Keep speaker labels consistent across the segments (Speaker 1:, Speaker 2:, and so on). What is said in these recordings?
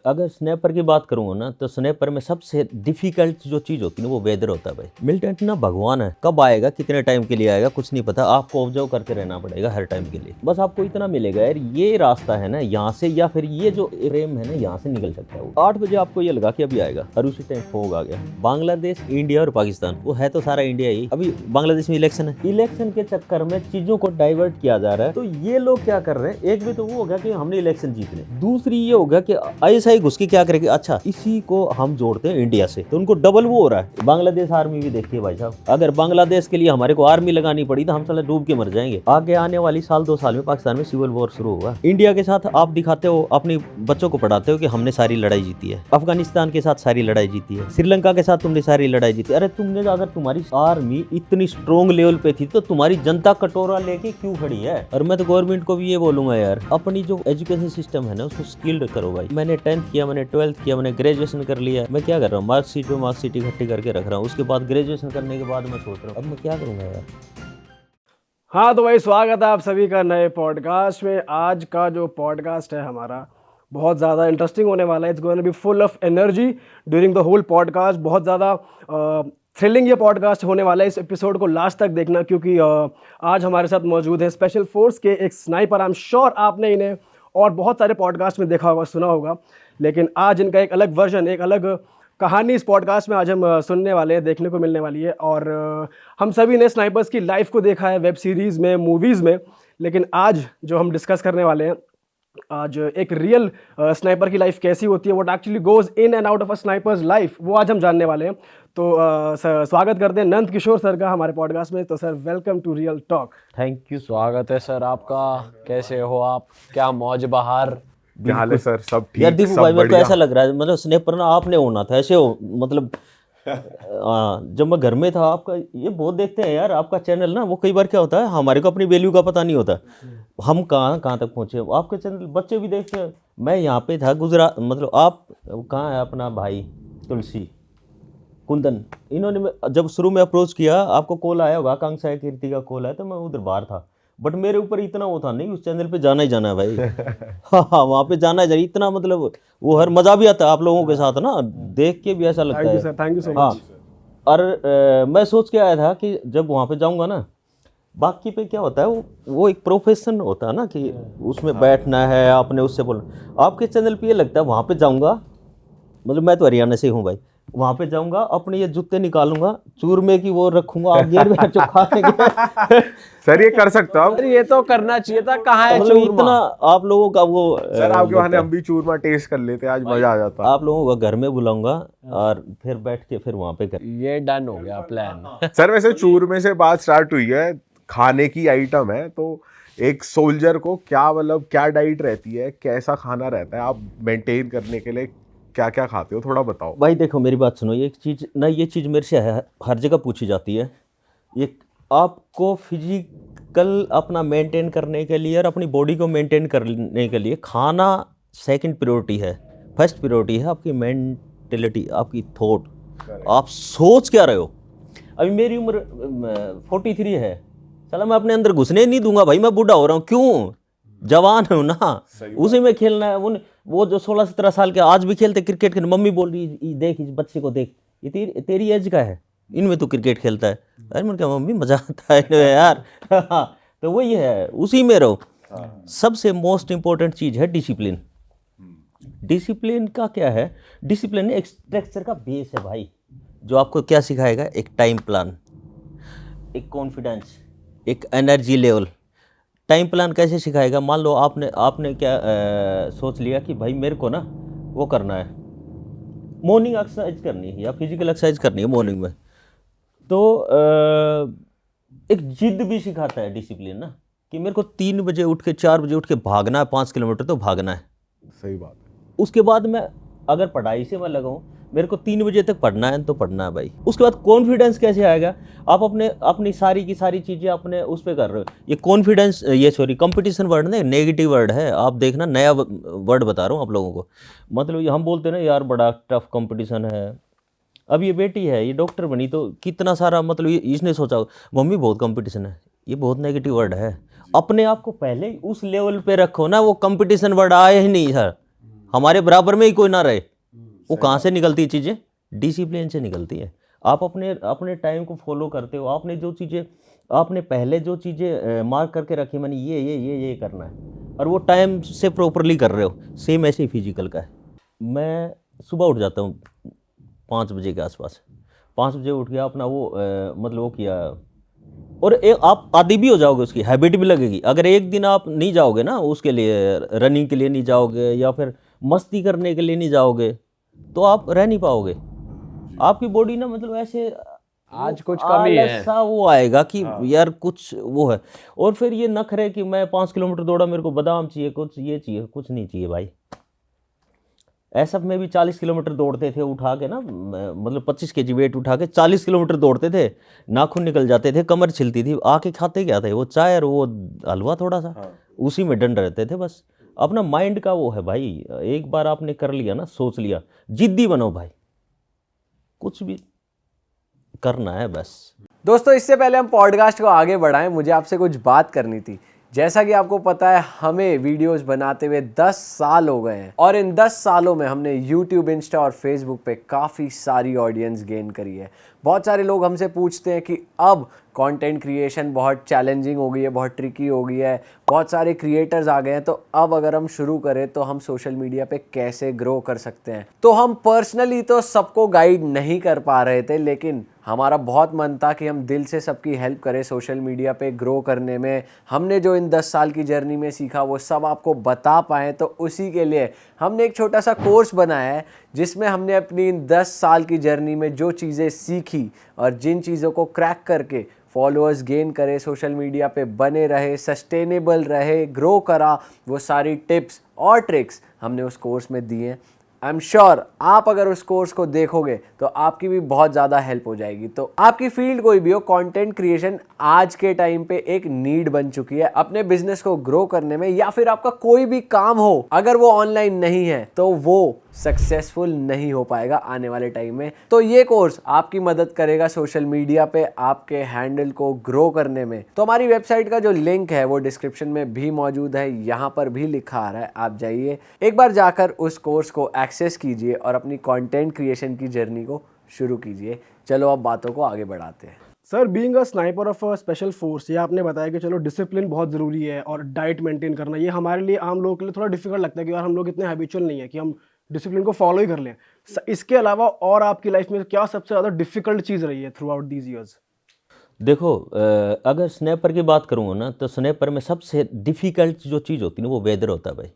Speaker 1: अगर स्नैपर की बात करूँगा ना तो स्नैपर में सबसे डिफिकल्ट जो चीज़ होती है ना वो वेदर होता है भाई। मिलिटेंट ना भगवान है, कब आएगा कितने टाइम के लिए आएगा कुछ नहीं पता, आपको ऑब्जर्व करते रहना पड़ेगा हर टाइम के लिए। बस आपको इतना मिलेगा यार ये रास्ता है ना यहाँ से, या फिर ये जो फ्रेम है ना यहाँ से निकल सकता है वो। 8 बजे आपको ये लगा कि अभी आएगा और उसी टाइम फोग आ गया। बांग्लादेश, इंडिया और पाकिस्तान, वो है तो सारा इंडिया ही। अभी बांग्लादेश में इलेक्शन है, इलेक्शन के चक्कर में चीजों को डाइवर्ट किया जा रहा है। तो ये लोग क्या कर रहे हैं, एक भी तो वो होगा कि हमने इलेक्शन जीत ले, दूसरी ये होगा कि ऐसा ही घुस के क्या करेंगे, अच्छा इसी को हम जोड़ते हैं इंडिया से, तो उनको डबल वो हो रहा है। बांग्लादेश आर्मी भी देखिए भाई साहब, अगर बांग्लादेश के लिए हमारे को आर्मी लगानी पड़ी तो हम साले डूब के मर जाएंगे। आगे आने वाली साल 2 साल में पाकिस्तान में सिविल वॉर शुरू होगा। इंडिया के साथ आप दिखाते हो, अपने बच्चों को पढ़ाते हो कि हमने सारी लड़ाई जीती है, अफगानिस्तान के साथ सारी लड़ाई जीती है, श्रीलंका के साथ तुमने सारी लड़ाई जीती। अरे तुमने अगर तुम्हारी आर्मी इतनी स्ट्रॉन्ग लेवल पे थी तो तुम्हारी जनता कटोरा लेके क्यों खड़ी है। और मैं तो गवर्नमेंट को भी ये बोलूंगा यार, अपनी जो एजुकेशन सिस्टम है ना उसको स्किल्ड करो भाई। मैंने 10th किया, मैंने 12th किया, मैंने ग्रेजुएशन कर लिया, मैं क्या कर रहा हूँ, मार्कशीट पे मार्कशीट इकट्ठी करके रख रहा हूँ। उसके बाद ग्रेजुएशन करने के बाद मैं सोच रहा हूँ अब मैं क्या करूँगा यार।
Speaker 2: हाँ तो भाई स्वागत है आप सभी का नए पॉडकास्ट में। आज का जो पॉडकास्ट है हमारा बहुत ज़्यादा इंटरेस्टिंग होने वाला है। It's going to be full of energy during the whole podcast. बहुत ज़्यादा थ्रिलिंग ये पॉडकास्ट होने वाला है। इस एपिसोड को लास्ट तक देखना क्योंकि आज हमारे साथ मौजूद है स्पेशल फोर्स के एक स्नाइपर। आई एम श्योर आपने इन्हें और बहुत सारे पॉडकास्ट में देखा होगा, सुना होगा, लेकिन आज इनका एक अलग वर्जन, एक अलग कहानी इस पॉडकास्ट में आज हम सुनने वाले हैं, देखने को मिलने वाली है। और हम सभी ने स्नाइपर्स की लाइफ को देखा है वेब सीरीज़ में, मूवीज़ में, लेकिन आज जो हम डिस्कस करने वाले हैं, आज एक रियल स्नाइपर की लाइफ कैसी होती है, what actually goes in and out of a snipers life, वो आज हम जानने वाले हैं। तो स्वागत करते हैं नंद किशोर सर का हमारे पॉडकास्ट में। तो sir welcome to real talk.
Speaker 1: Thank you.
Speaker 3: स्वागत है सर आपका। कैसे हो आप? क्या मौज बहार?
Speaker 4: क्या हाल है सर? सब ठीक?
Speaker 1: यार दीपू
Speaker 4: सब
Speaker 1: भाई, मेरे को
Speaker 4: बढ़िया?
Speaker 1: ऐसा लग रहा है मतलब स्नैपर ना आपने होना था, ऐसे हो मतलब जब मैं घर में था आपका ये बहुत देखते हैं यार आपका चैनल ना। वो कई बार क्या होता है हमारे को अपनी वैल्यू का पता नहीं होता, हम कहाँ कहाँ तक पहुँचे। आपके चैनल बच्चे भी देखते हैं। मैं यहाँ पे था गुजरात, मतलब आप कहाँ है अपना भाई तुलसी कुंदन, इन्होंने जब शुरू में अप्रोच किया, आपको कॉल आया होगा, आकांक्षा कीर्ति का कॉल आया, तो मैं उधर बाहर था। बट मेरे ऊपर इतना वो था नहीं, उस चैनल पे जाना ही जाना है भाई। हाँ वहाँ पे जाना है इतना, मतलब वो हर मज़ा भी आता है आप लोगों के साथ ना, देख के भी ऐसा लगता
Speaker 2: थैंक यू
Speaker 1: है।
Speaker 2: सर, थैंक यू सो
Speaker 1: हाँ,
Speaker 2: मच।
Speaker 1: और मैं सोच के आया था कि जब वहाँ पे जाऊँगा ना, बाकी पे क्या होता है वो एक प्रोफेशन होता है ना कि उसमें बैठना है, आपने उससे बोलना। आपके चैनल पे ये लगता है वहाँ पे जाऊँगा, मतलब मैं तो हरियाणा से हूँ भाई, वहाँ पे जाऊँगा अपने ये जूते निकालूंगा, चूरमे की वो रखूंगा, आप गियर में चुखा देंगे।
Speaker 4: सर ये कर सकते हो आप?
Speaker 3: सर ये तो करना चाहिए था। कहाँ है
Speaker 1: मतलब
Speaker 3: चूरमा?
Speaker 1: इतना आप लोगों का वो
Speaker 4: सर आपके बहाने हम भी चूरमा टेस्ट कर लेते, आज मजा आ जाता।
Speaker 1: आप लोगों को घर में बुलाऊंगा और फिर बैठ के फिर वहाँ पे कर।
Speaker 3: ये डन हो गया प्लान।
Speaker 4: सर वैसे चूरमे से बात स्टार्ट हुई है, खाने की आइटम है, तो एक सोल्जर को क्या मतलब क्या डाइट रहती है, कैसा खाना रहता है, आप मेंटेन करने के लिए क्या क्या खाते हो, थोड़ा बताओ
Speaker 1: भाई। देखो मेरी बात सुनो, एक चीज़ ना, ये चीज़ मेरे से हर जगह पूछी जाती है। ये आपको फिजिकल अपना मेंटेन करने के लिए और अपनी बॉडी को मेंटेन करने के लिए खाना सेकंड प्रायोरिटी है, फर्स्ट प्रायोरिटी है आपकी मेंटेलिटी, आपकी थॉट, आप सोच क्या रहे हो। अभी मेरी उम्र 43 है, चलो मैं अपने अंदर घुसने नहीं दूंगा भाई, मैं बूढ़ा हो रहा हूँ, क्यों, जवान हूँ ना, उसी में खेलना है। वो जो 16-17 साल के आज भी खेलते क्रिकेट के, मम्मी बोल रही देख इस बच्चे को देख, ये तेरी एज का है, इनमें तो क्रिकेट खेलता है। अरे मैंने कहा मम्मी मजा आता है यार। तो वही है, उसी में रहो। सबसे मोस्ट इम्पोर्टेंट चीज़ है डिसिप्लिन। डिसिप्लिन का क्या है, डिसिप्लिन एक स्ट्रक्चर का बेस है भाई, जो आपको क्या सिखाएगा, एक टाइम प्लान, एक कॉन्फिडेंस, एक एनर्जी लेवल। टाइम प्लान कैसे सिखाएगा, मान लो आपने क्या सोच लिया कि भाई मेरे को ना वो करना है, मॉर्निंग एक्सरसाइज करनी है या फिजिकल एक्सरसाइज करनी है मॉर्निंग में, तो एक जिद भी सिखाता है डिसिप्लिन ना, कि मेरे को 3 बजे उठ के 4 बजे उठ के भागना है, 5 किलोमीटर तो भागना है।
Speaker 4: सही बात है।
Speaker 1: उसके बाद मैं अगर पढ़ाई से मैं लगाऊं, मेरे को 3 बजे तक पढ़ना है तो पढ़ना है भाई। उसके बाद कॉन्फिडेंस कैसे आएगा, आप अपनी सारी की सारी चीज़ें अपने उस पर कर रहे हो। ये कॉन्फिडेंस, ये सॉरी कंपटीशन वर्ड नहीं, नेगेटिव वर्ड है, आप देखना नया वर्ड बता रहा हूँ आप लोगों को। मतलब ये हम बोलते हैं ना यार बड़ा टफ कंपटीशन है। अब ये बेटी है, ये डॉक्टर बनी तो कितना सारा, मतलब इसने सोचा मम्मी बहुत कंपटीशन है, ये बहुत नेगेटिव वर्ड है। अपने आप को पहले उस लेवल पे रखो ना, वो कंपटीशन वर्ड आए ही नहीं सर। हमारे बराबर में ही कोई ना रहे। वो कहाँ से निकलती है चीज़ें? डिसिप्लिन से निकलती है। आप अपने अपने टाइम को फॉलो करते हो। आपने जो चीज़ें आपने पहले जो चीज़ें मार्क करके रखी, मैंने ये करना है, और वो टाइम से प्रॉपरली कर रहे हो। सेम ऐसे ही फिजिकल का है। मैं सुबह उठ जाता हूँ 5 बजे के आसपास। 5 बजे उठ गया, अपना वो मतलब वो किया, और आप आदी भी हो जाओगे, उसकी हैबिट भी लगेगी। अगर एक दिन आप नहीं जाओगे ना उसके लिए, रनिंग के लिए नहीं जाओगे या फिर मस्ती करने के लिए नहीं जाओगे, तो आप रह नहीं पाओगे। आपकी बॉडी ना मतलब ऐसे
Speaker 3: आज कुछ कमी है।
Speaker 1: सा वो आएगा कि यार कुछ वो है। और फिर ये नखरे कि मैं 5 किलोमीटर दौड़ा, मेरे को बादाम चाहिए, कुछ ये चाहिए, कुछ नहीं चाहिए भाई। ऐसा में भी 40 किलोमीटर दौड़ते थे उठा के ना, मतलब 25 केजी वेट उठा के 40 किलोमीटर दौड़ते थे, नाखून निकल जाते थे, कमर छिलती थी। आके खाते क्या थे? वो चाय और वो हलवा थोड़ा सा, उसी में डंड रहते थे बस। अपना माइंड का वो है भाई, एक बार आपने कर लिया ना, सोच लिया, जिद्दी बनो भाई, कुछ भी करना है बस।
Speaker 3: दोस्तों, इससे पहले हम पॉडकास्ट को आगे बढ़ाएं, मुझे आपसे कुछ बात करनी थी। जैसा कि आपको पता है, हमें वीडियोस बनाते हुए 10 साल हो गए हैं, और इन 10 सालों में हमने यूट्यूब, इंस्टा और फेसबुक पे काफ़ी सारी ऑडियंस गेन करी है। बहुत सारे लोग हमसे पूछते हैं कि अब कंटेंट क्रिएशन बहुत चैलेंजिंग हो गई है, बहुत ट्रिकी हो गई है, बहुत सारे क्रिएटर्स आ गए हैं, तो अब अगर हम शुरू करें तो हम सोशल मीडिया पे कैसे ग्रो कर सकते हैं। तो हम पर्सनली तो सबको गाइड नहीं कर पा रहे थे, लेकिन हमारा बहुत मन था कि हम दिल से सबकी हेल्प करें सोशल मीडिया पे ग्रो करने में। हमने जो इन 10 साल की जर्नी में सीखा वो सब आपको बता पाएँ, तो उसी के लिए हमने एक छोटा सा कोर्स बनाया है, जिसमें हमने अपनी इन 10 साल की जर्नी में जो चीज़ें सीखी और जिन चीज़ों को क्रैक करके फॉलोअर्स गेन करे, सोशल मीडिया पे बने रहे, सस्टेनेबल रहे, ग्रो करा, वो सारी टिप्स और ट्रिक्स हमने उस कोर्स में दी हैं। आई एम श्योर आप अगर उस कोर्स को देखोगे तो आपकी भी बहुत ज़्यादा हेल्प हो जाएगी। तो आपकी फील्ड कोई भी हो, कंटेंट क्रिएशन आज के टाइम पे एक नीड बन चुकी है अपने बिजनेस को ग्रो करने में, या फिर आपका कोई भी काम हो, अगर वो ऑनलाइन नहीं है तो वो सक्सेसफुल नहीं हो पाएगा आने वाले टाइम में। तो ये कोर्स आपकी मदद करेगा सोशल मीडिया पे आपके हैंडल को ग्रो करने में। तो हमारी वेबसाइट का जो लिंक है वो डिस्क्रिप्शन में भी मौजूद है, यहाँ पर भी लिखा आ रहा है, आप जाइए एक बार जाकर उस कोर्स को एक्सेस कीजिए और अपनी कंटेंट क्रिएशन की जर्नी को शुरू कीजिए। चलो अब बातों को आगे बढ़ाते हैं।
Speaker 2: Sir, being a sniper of a special force, ये आपने बताया कि चलो डिसिप्लिन बहुत ज़रूरी है और डाइट मेंटेन करना, ये हमारे लिए, आम लोगों के लिए थोड़ा डिफिकल्ट लगता है कि यार हम लोग इतने हैबिचुअल नहीं है कि हम डिसिप्लिन को फॉलो ही कर लें। इसके अलावा और आपकी लाइफ में क्या सबसे ज़्यादा डिफिकल्ट चीज़ रही है थ्रू आउट दीज ईयर्स?
Speaker 1: देखो, अगर स्नैपर की बात करूँगा ना, तो स्नैपर में सबसे डिफ़िकल्ट जो चीज़ होती है ना, वो वेदर होता है भाई।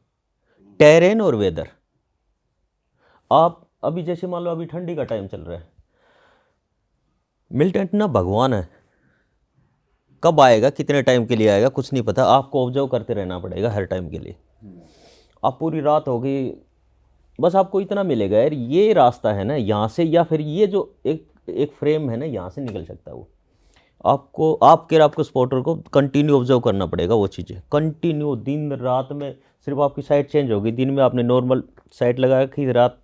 Speaker 1: टेरेन और वेदर। आप अभी जैसे मान लो अभी ठंडी का टाइम चल रहा है, मिलिटेंट ना भगवान है, कब आएगा, कितने टाइम के लिए आएगा, कुछ नहीं पता। आपको ऑब्जर्व करते रहना पड़ेगा हर टाइम के लिए। आप पूरी रात होगी, बस आपको इतना मिलेगा यार, ये रास्ता है ना यहाँ से, या फिर ये जो एक फ्रेम है ना यहाँ से निकल सकता है वो। आपको स्पॉटर को कंटिन्यू ऑब्जर्व करना पड़ेगा वो चीज़ें, कंटिन्यू दिन रात में। सिर्फ आपकी साइट चेंज होगी, दिन में आपने नॉर्मल साइट लगा रखी, रात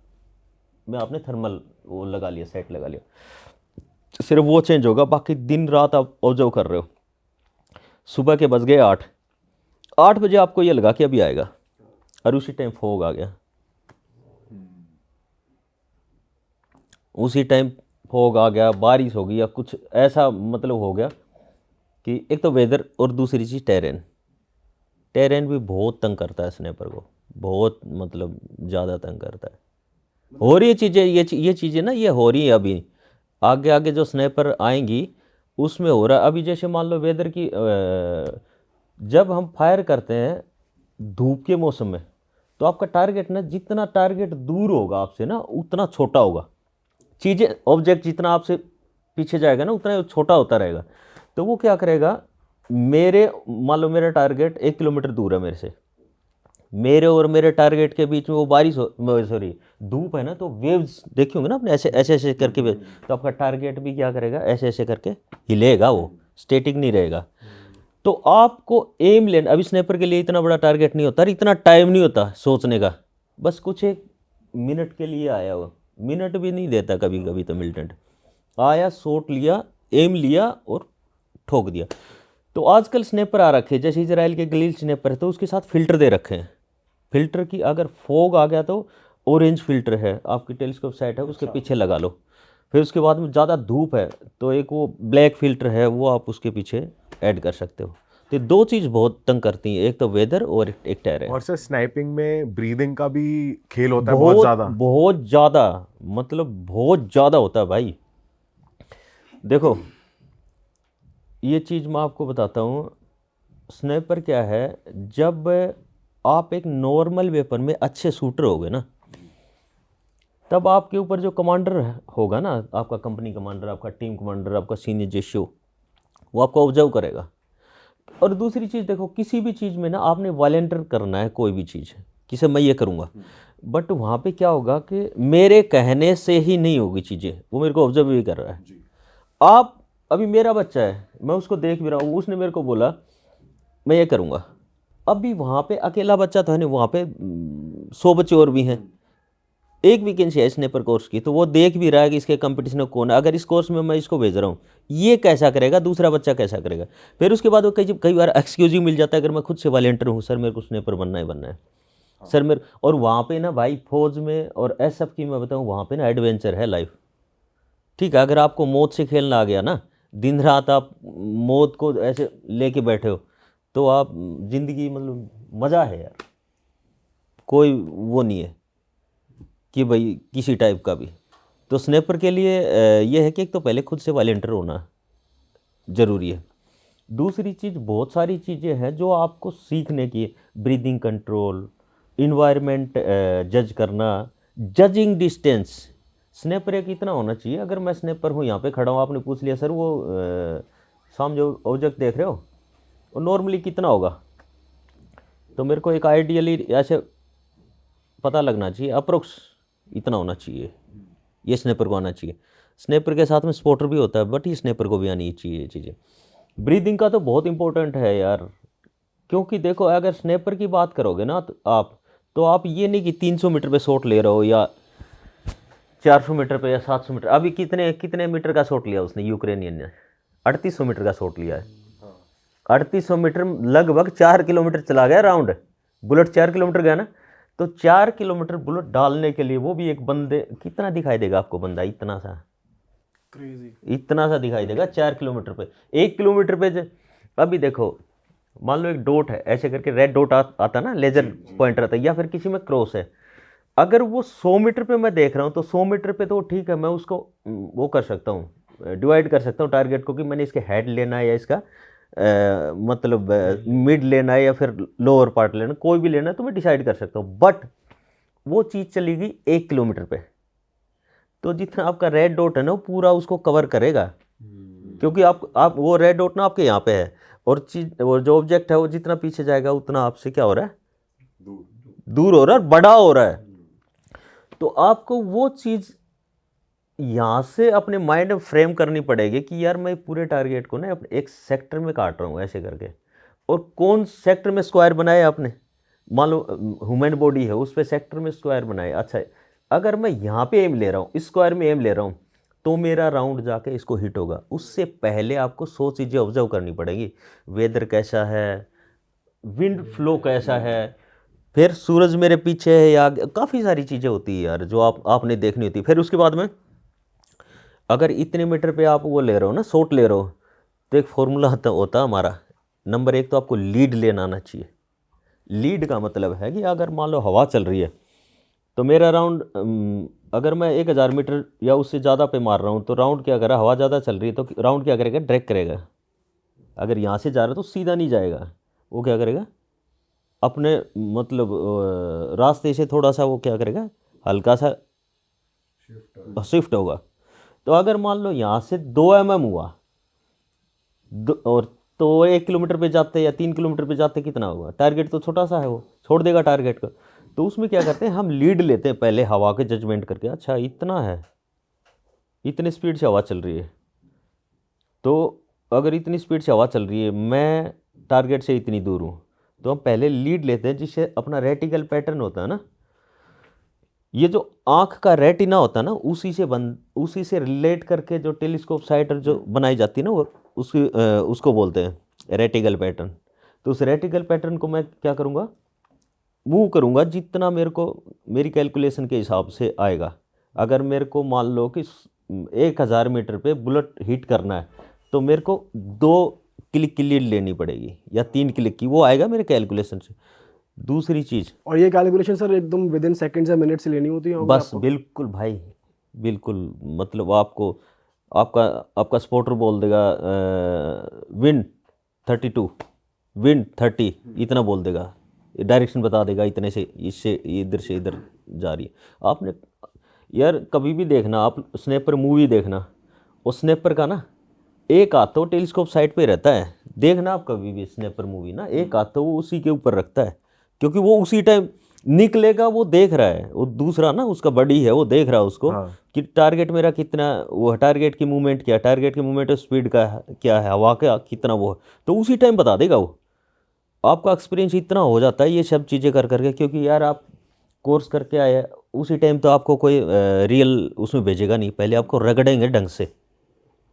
Speaker 1: में आपने थर्मल वो लगा लिया, साइट लगा लिया, सिर्फ वो चेंज होगा, बाकी दिन रात आप ऑब्जर्व कर रहे हो। सुबह के बज गए 8 बजे आपको ये लगा कि अभी आएगा, और उसी टाइम फॉग आ गया, उसी टाइम फॉग आ गया, बारिश हो गई या कुछ ऐसा मतलब हो गया कि एक तो वेदर और दूसरी चीज़ टेरेन भी बहुत तंग करता है स्नैपर को, बहुत मतलब ज़्यादा तंग करता है। हो रही चीज़ें, ये चीज़ें ना ये हो रही है अभी, आगे आगे जो स्नैपर आएंगी उसमें हो रहा है। अभी जैसे मान लो वेदर की, जब हम फायर करते हैं धूप के मौसम में, तो आपका टारगेट ना, जितना टारगेट दूर होगा आपसे ना उतना छोटा होगा। चीज़ें, ऑब्जेक्ट जितना आपसे पीछे जाएगा ना उतना छोटा होता रहेगा। तो वो क्या करेगा, मान लो मेरा टारगेट 1 किलोमीटर दूर है मेरे से, मेरे और मेरे टारगेट के बीच में वो धूप है ना, तो वेव्स देखी होंगे ना आपने, ऐसे ऐसे करके वेव, तो आपका टारगेट भी क्या करेगा, ऐसे ऐसे करके हिलेगा, वो स्टेटिक नहीं रहेगा। तो आपको एम लेना, अभी स्नैपर के लिए इतना बड़ा टारगेट नहीं होता, इतना टाइम नहीं होता सोचने का, बस कुछ एक मिनट के लिए आया हो, मिनट भी नहीं देता कभी कभी तो मिलिटेंट आया, शॉट लिया, एम लिया और ठोक दिया। तो आजकल स्नैपर आ रखे हैं, जैसे इजराइल के गलील स्नैपर है, तो उसके साथ फिल्टर दे रखे हैं, फिल्टर की अगर फॉग आ गया तो ऑरेंज फिल्टर है, आपकी टेलीस्कोप साइट है उसके पीछे लगा लो। फिर उसके बाद में ज़्यादा धूप है तो एक वो ब्लैक फिल्टर है, वो आप उसके पीछे ऐड कर सकते हो। तो दो चीज़ बहुत तंग करती हैं, एक तो वेदर और एक टेरेन।
Speaker 4: और सर स्नाइपिंग में ब्रीदिंग का भी खेल होता है बहुत ज़्यादा।
Speaker 1: बहुत ज़्यादा, मतलब बहुत ज़्यादा होता है भाई। देखो ये चीज़ मैं आपको बताता हूँ, स्नाइपर क्या है, जब आप एक नॉर्मल वेपन में अच्छे शूटर होगे ना, तब आपके ऊपर जो कमांडर होगा ना, आपका कंपनी कमांडर, आपका टीम कमांडर, आपका सीनियर जेशो, वो आपको ऑब्जर्व करेगा। और दूसरी चीज़ देखो, किसी भी चीज़ में ना आपने वॉलंटियर करना है, कोई भी चीज़ किसे मैं ये करूँगा, बट वहाँ पे क्या होगा कि मेरे कहने से ही नहीं होगी चीज़ें, वो मेरे को ऑब्जर्व भी कर रहा है। आप अभी मेरा बच्चा है, मैं उसको देख भी रहा हूँ, उसने मेरे को बोला मैं ये करूँगा। अभी वहाँ पे अकेला बच्चा तो है नहीं, वहाँ पे 100 बच्चे और भी हैं। एक वैकेंसी है स्नाइपर कोर्स की, तो वो देख भी रहा है कि इसके कंपटीशन में कौन है। अगर इस कोर्स में मैं इसको भेज रहा हूँ, ये कैसा करेगा, दूसरा बच्चा कैसा करेगा। फिर उसके बाद वो कई बार एक्सक्यूज ही मिल जाता है, अगर मैं खुद से वॉलंटियर हूँ, सर मेरे को स्नाइपर बनना है सर मेरे। और वहाँ पे ना भाई, फौज में और एसएफ की मैं बताऊँ, वहाँ पे ना एडवेंचर है लाइफ। ठीक है, अगर आपको मौत से खेलना आ गया ना, दिन रात आप मौत को ऐसे लेके बैठे हो, तो आप जिंदगी, मतलब मज़ा है यार, कोई वो नहीं है कि भाई किसी टाइप का भी। तो स्नाइपर के लिए ये है कि एक तो पहले खुद से वॉलंटियर होना ज़रूरी है। दूसरी चीज़, बहुत सारी चीज़ें हैं जो आपको सीखने की, ब्रीदिंग कंट्रोल, इन्वायरमेंट जज करना, जजिंग डिस्टेंस। स्नाइपर एक इतना होना चाहिए, अगर मैं स्नाइपर हूँ, यहाँ पे खड़ा हूँ, आपने पूछ लिया सर वो सामने जो ऑब्जेक्ट देख रहे हो वो नॉर्मली कितना होगा, तो मेरे को एक आइडियली ऐसे पता लगना चाहिए, अप्रोक्स इतना होना चाहिए, ये स्नाइपर को आना चाहिए। स्नाइपर के साथ में स्पॉटर भी होता है, बट ये स्नाइपर को भी आनी चाहिए ये चीज़ें। ब्रीदिंग का तो बहुत इंपॉर्टेंट है यार, क्योंकि देखो अगर स्नाइपर की बात करोगे ना, तो आप ये नहीं कि 300 मीटर पे शॉट ले रहे हो या 400 मीटर पे या 700 मीटर। अभी कितने मीटर का शॉट लिया उसने, यूक्रेनियन ने 3800 मीटर का शॉट लिया है। 3800 मीटर लगभग 4 किलोमीटर चला गया राउंड। बुलेट 4 किलोमीटर गया ना, तो 4 किलोमीटर बुलेट डालने के लिए वो भी एक बंदे, कितना दिखाई देगा आपको बंदा, इतना सा दिखाई देगा 4 किलोमीटर पे। 1 किलोमीटर पे अभी देखो, मान लो एक डॉट है, ऐसे करके रेड डॉट आता ना, लेजर पॉइंटर आता है, या फिर किसी में क्रॉस है। अगर वो 100 मीटर पे मैं देख रहा हूँ, तो 100 मीटर पे तो ठीक है, मैं उसको वो कर सकता हूँ, डिवाइड कर सकता हूँ टारगेट को, कि मैंने इसके हेड लेना है या इसका मतलब मिड लेना है या फिर लोअर पार्ट लेना, कोई भी लेना है तो मैं डिसाइड कर सकता हूँ। बट वो चीज़ चली गई 1 किलोमीटर पे, तो जितना आपका रेड डॉट है ना, वो पूरा उसको कवर करेगा, क्योंकि आप वो रेड डॉट ना आपके यहाँ पे है, और जो ऑब्जेक्ट है वो जितना पीछे जाएगा उतना आपसे क्या हो रहा है, दूर हो रहा है, बड़ा हो रहा है। तो आपको वो चीज़ यहाँ से अपने माइंड में फ्रेम करनी पड़ेगी कि यार मैं पूरे टारगेट को ना एक सेक्टर में काट रहा हूँ ऐसे करके, और कौन सेक्टर में स्क्वायर बनाया आपने, मान लो ह्यूमन बॉडी है, उस पर सेक्टर में स्क्वायर बनाए। अच्छा, अगर मैं यहाँ पे एम ले रहा हूँ, इस स्क्वायर में एम ले रहा हूँ, तो मेरा राउंड जाके इसको हिट होगा। उससे पहले आपको 100 चीज़ें ऑब्जर्व करनी पड़ेगी, वेदर कैसा है, विंड फ्लो कैसा है, फिर सूरज मेरे पीछे है या काफ़ी सारी चीज़ें होती है यार जो आपने देखनी होती है। फिर उसके बाद में अगर इतने मीटर पे आप वो ले रहे हो ना, शॉट ले रहे हो, तो एक फॉर्मूला होता हमारा, नंबर 1 तो आपको लीड लेना आना चाहिए। लीड का मतलब है कि अगर मान लो हवा चल रही है, तो मेरा राउंड अगर मैं 1000 मीटर या उससे ज़्यादा पे मार रहा हूँ, तो राउंड क्या करेगा, हवा ज़्यादा चल रही है तो राउंड क्या करेगा, ड्रैग करेगा। अगर यहाँ से जा रहा है तो सीधा नहीं जाएगा, वो क्या करेगा, अपने मतलब रास्ते से थोड़ा सा वो क्या करेगा, हल्का सा शिफ्ट होगा। तो अगर मान लो यहाँ से 2 mm हुआ, और तो 1 किलोमीटर पे जाते या 3 किलोमीटर पे जाते कितना होगा, टारगेट तो छोटा सा है, वो छोड़ देगा टारगेट को। तो उसमें क्या करते हैं, हम लीड लेते हैं पहले हवा के जजमेंट करके, अच्छा इतना है, इतनी स्पीड से हवा चल रही है, तो अगर इतनी स्पीड से हवा चल रही है, मैं टारगेट से इतनी दूर हूँ, तो हम पहले लीड लेते हैं, जिससे अपना रेटिकल पैटर्न होता है ना, ये जो आँख का रेटिना होता है ना, उसी से रिलेट करके जो टेलीस्कोप साइट जो बनाई जाती है ना, वो उसको बोलते हैं रेटिकल पैटर्न। तो उस रेटिकल पैटर्न को मैं क्या करूँगा, मूव करूँगा जितना मेरे को मेरी कैलकुलेशन के हिसाब से आएगा। अगर मेरे को मान लो कि 1000 मीटर पे बुलेट हिट करना है तो मेरे को 2 क्लिक की लीड लेनी पड़ेगी या 3 क्लिक की, वो आएगा मेरे कैलकुलेशन से। दूसरी चीज़,
Speaker 2: और ये कैलकुलेशन सर एकदम विद इन सेकंड्स या मिनट से लेनी होती है
Speaker 1: बस बिल्कुल भाई, बिल्कुल। मतलब आपको आपका स्पॉटर बोल देगा विंड 32, विंड 30, इतना बोल देगा, डायरेक्शन बता देगा इतने से, इससे इधर से इधर जा रही है। आपने यार कभी भी देखना, आप स्नैपर मूवी देखना, उस स्नैपर का ना एक हाथ तो टेलीस्कोप साइड पे रहता है। देखना आप कभी भी स्नैपर मूवी ना, एक हाथ तो वो उसी के ऊपर रखता है, क्योंकि वो उसी टाइम निकलेगा, वो देख रहा है। वो दूसरा ना उसका बड़ी है, वो देख रहा है उसको कि टारगेट मेरा कितना, वो टारगेट की मूवमेंट क्या, टारगेट की मूवमेंट स्पीड का क्या है, हवा का कितना वो है, तो उसी टाइम बता देगा वो। आपका एक्सपीरियंस इतना हो जाता है ये सब चीज़ें कर करके, क्योंकि यार आप कोर्स करके आए उसी टाइम तो आपको कोई रियल उसमें भेजेगा नहीं, पहले आपको रगड़ेंगे ढंग से,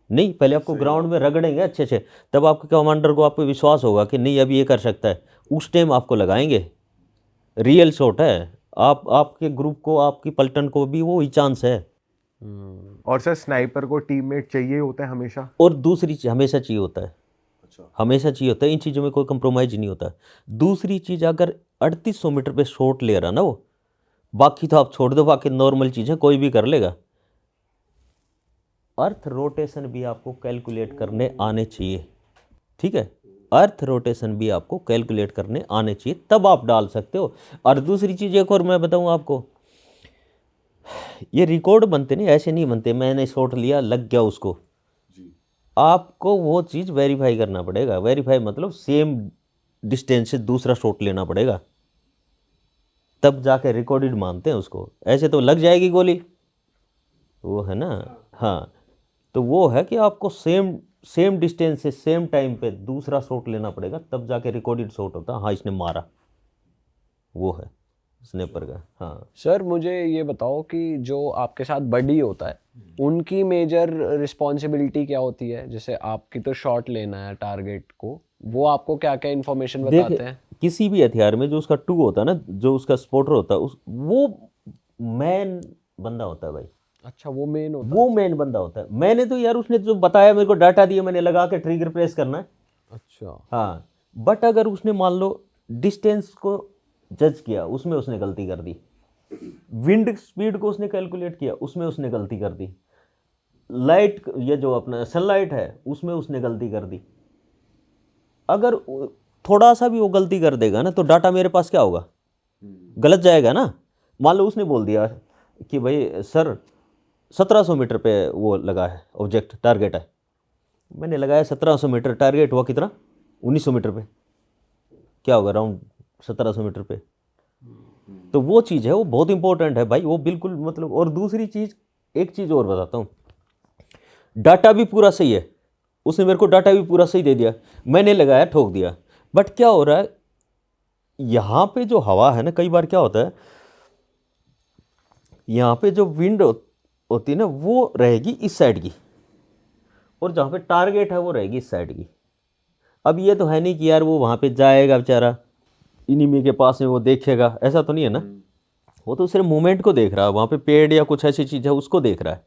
Speaker 1: नहीं पहले आपको ग्राउंड में रगड़ेंगे अच्छे से, तब आपके कमांडर को आप पे विश्वास होगा कि नहीं अब ये कर सकता है, उस टाइम आपको लगाएंगे। रियल शॉट है, आपके ग्रुप को, आपकी पलटन को भी वो ही चांस है।
Speaker 4: और सर स्नाइपर को टीममेट चाहिए होता है हमेशा?
Speaker 1: और दूसरी चीज़ हमेशा चाहिए होता है, हमेशा चाहिए होता है, इन चीज़ों में कोई कंप्रोमाइज़ नहीं होता। दूसरी चीज़, अगर 3800 मीटर पे शॉट ले रहा ना वो, बाकी तो आप छोड़ दो, बाकी नॉर्मल चीज़ें कोई भी कर लेगा। अर्थ रोटेशन भी आपको कैलकुलेट करने आने चाहिए, ठीक है, अर्थ रोटेशन भी आपको कैलकुलेट करने आने चाहिए, तब आप डाल सकते हो। और दूसरी चीज़ एक और मैं बताऊँ आपको, ये रिकॉर्ड बनते नहीं, ऐसे नहीं बनते मैंने शॉट लिया लग गया उसको, आपको वो चीज़ वेरीफाई करना पड़ेगा। वेरीफाई मतलब सेम डिस्टेंस से दूसरा शॉट लेना पड़ेगा, तब जाके रिकॉर्डेड मानते हैं उसको। ऐसे तो लग जाएगी गोली, वो है ना। हाँ, तो वो है कि आपको सेम डिस्टेंस से सेम टाइम पे दूसरा शॉट लेना पड़ेगा, तब जाके रिकॉर्डेड शॉट होता है। हाँ इसने मारा, वो है स्नैपर का। हाँ
Speaker 3: सर मुझे ये बताओ कि जो आपके साथ बडी होता है उनकी मेजर रिस्पॉन्सिबिलिटी क्या होती है? जैसे आपकी तो शॉट लेना है टारगेट को, वो आपको क्या क्या इन्फॉर्मेशन बताते हैं?
Speaker 1: किसी भी हथियार में जो उसका टू होता है ना, जो उसका स्पॉटर होता है, वो मेन बंदा होता है भाई।
Speaker 3: अच्छा, वो मेन होता है?
Speaker 1: वो मेन बंदा होता है। मैंने तो यार उसने जो बताया मेरे को, डाटा दिया, मैंने लगा के ट्रिगर प्रेस करना है।
Speaker 3: अच्छा
Speaker 1: हाँ, बट अगर उसने मान लो डिस्टेंस को जज किया, उसमें उसने गलती कर दी, विंड स्पीड को उसने कैलकुलेट किया, उसमें उसने गलती कर दी, लाइट, ये जो अपना सनलाइट है उसमें उसने गलती कर दी, अगर थोड़ा सा भी वो गलती कर देगा ना तो डाटा मेरे पास क्या होगा, गलत जाएगा ना। मान लो उसने बोल दिया कि भाई सर 1700 मीटर पे वो लगा है ऑब्जेक्ट, टारगेट है, मैंने लगाया 1700 मीटर, टारगेट हुआ कितना 1900 मीटर पे, क्या होगा राउंड 1700 मीटर पे। तो वो चीज़ है, वो बहुत इंपॉर्टेंट है भाई, वो बिल्कुल मतलब। और दूसरी चीज़, एक चीज़ और बताता हूँ, डाटा भी पूरा सही है, उसने मेरे को डाटा भी पूरा सही दे दिया, मैंने लगाया ठोक दिया, बट क्या हो रहा है यहाँ पे जो हवा है ना, कई बार क्या होता है यहाँ पे जो विंड होती है ना, वो रहेगी इस साइड की, और जहाँ पे टारगेट है वो रहेगी इस साइड की। अब ये तो है नहीं कि यार वो वहाँ पे जाएगा बेचारा इनिमी के पास में, वो देखेगा, ऐसा तो नहीं है ना, वो तो सिर्फ मूवमेंट को देख रहा है, वहाँ पे पेड़ या कुछ ऐसी चीज़ है उसको देख रहा है।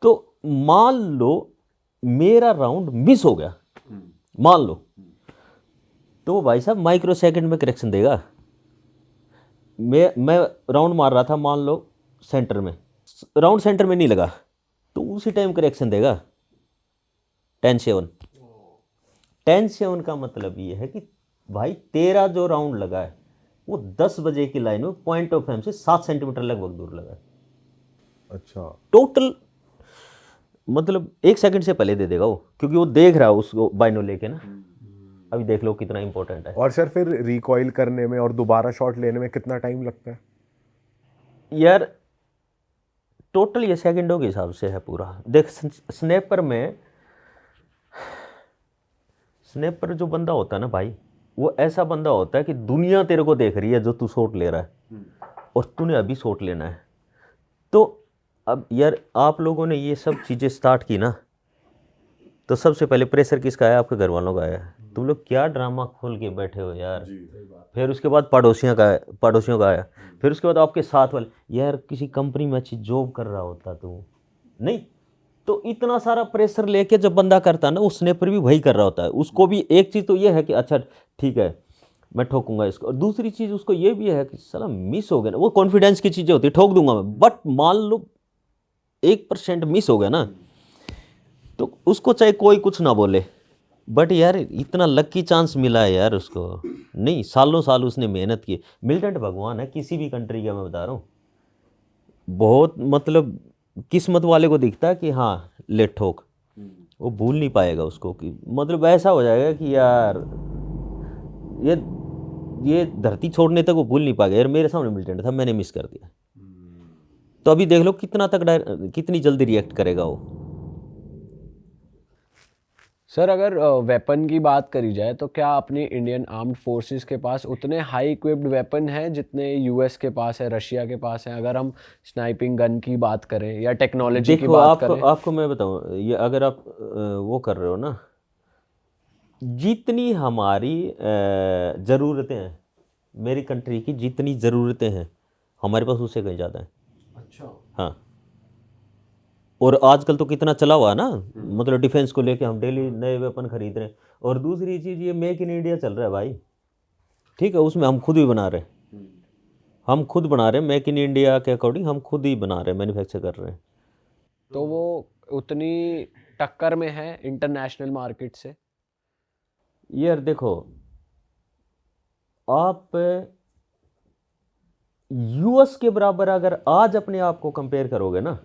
Speaker 1: तो मान लो मेरा राउंड मिस हो गया, मान लो, तो वो भाई साहब माइक्रो सेकंड में करेक्शन देगा। मैं राउंड मार रहा था, मान लो सेंटर में, राउंड सेंटर में नहीं लगा, तो उसी टाइम करेक्शन देगा 10-7। 10-7 का मतलब ये है कि भाई तेरा जो राउंड लगा है वो 10 बजे की लाइन में पॉइंट ऑफ एम से 7 सेंटीमीटर लगभग दूर लगा है।
Speaker 4: अच्छा,
Speaker 1: टोटल मतलब 1 सेकंड से पहले दे देगा वो, क्योंकि वो देख रहा है उसको बाइनो लेके ना। अभी देख लो कितना इंपॉर्टेंट है।
Speaker 4: और सर फिर रिकॉइल करने में और दोबारा शॉट लेने में कितना टाइम लगता है?
Speaker 1: यार टोटल ये सेकंडों के हिसाब से है पूरा। देख स्नैपर में, स्नैपर जो बंदा होता है ना भाई, वो ऐसा बंदा होता है कि दुनिया तेरे को देख रही है जो तू शॉट ले रहा है, और तूने अभी शॉट लेना है। तो अब यार आप लोगों ने ये सब चीज़ें स्टार्ट की ना, तो सबसे पहले प्रेशर किसका आया? आपके घर वालों का आया। तुम लोग क्या ड्रामा खोल के बैठे हो यार। फिर उसके बाद पड़ोसियों का आया, फिर उसके बाद आपके साथ वाले, यार किसी कंपनी में अच्छी जॉब कर रहा होता तू नहीं, तो इतना सारा प्रेशर लेके जब बंदा करता है ना, उसने पर भी वही कर रहा होता है। उसको भी एक चीज़ तो ये है कि अच्छा ठीक है मैं ठोकूंगा इसको, और दूसरी चीज़ उसको ये भी है कि साला मिस हो गया ना, वो कॉन्फिडेंस की चीज़ें होती है, ठोक दूंगा मैं, बट मान लो 1% मिस हो गया ना, तो उसको चाहे कोई कुछ ना बोले, बट यार इतना लकी चांस मिला है यार उसको, नहीं सालों साल उसने मेहनत की। मिलिटेंट भगवान है किसी भी कंट्री का, मैं बता रहा हूँ। बहुत मतलब किस्मत वाले को दिखता है कि हाँ ले ठोक, वो भूल नहीं पाएगा उसको, कि मतलब ऐसा हो जाएगा कि यार ये धरती छोड़ने तक वो भूल नहीं पाएगा, यार मेरे सामने मिलिटेंट था मैंने मिस कर दिया। तो अभी देख लो कितनी जल्दी रिएक्ट करेगा वो।
Speaker 3: सर अगर वेपन की बात करी जाए तो क्या अपनी इंडियन आर्म्ड फोर्सेस के पास उतने हाई इक्विप्ड वेपन हैं जितने यूएस के पास है, रशिया के पास है, अगर हम स्नाइपिंग गन की बात करें या टेक्नोलॉजी की
Speaker 1: देखो
Speaker 3: बात करें?
Speaker 1: आपको मैं बताऊं, ये अगर आप वो कर रहे हो ना, जितनी हमारी ज़रूरतें हैं, मेरी कंट्री की जितनी ज़रूरतें हैं हमारे पास उससे कहीं ज़्यादा है।
Speaker 2: अच्छा।
Speaker 1: हाँ, और आजकल तो कितना चला हुआ है ना, मतलब डिफेंस को लेके हम डेली नए वेपन खरीद रहे हैं। और दूसरी चीज़ ये मेक इन इंडिया चल रहा है भाई, ठीक है, उसमें हम खुद भी बना रहे हैं, हम खुद बना रहे हैं, मेक इन इंडिया के अकॉर्डिंग हम खुद ही बना रहे हैं, मैन्युफैक्चर कर रहे हैं।
Speaker 3: तो वो उतनी टक्कर में है इंटरनेशनल मार्केट से?
Speaker 1: यार देखो, आप यूएस के बराबर अगर आज अपने आप को कंपेयर करोगे ना,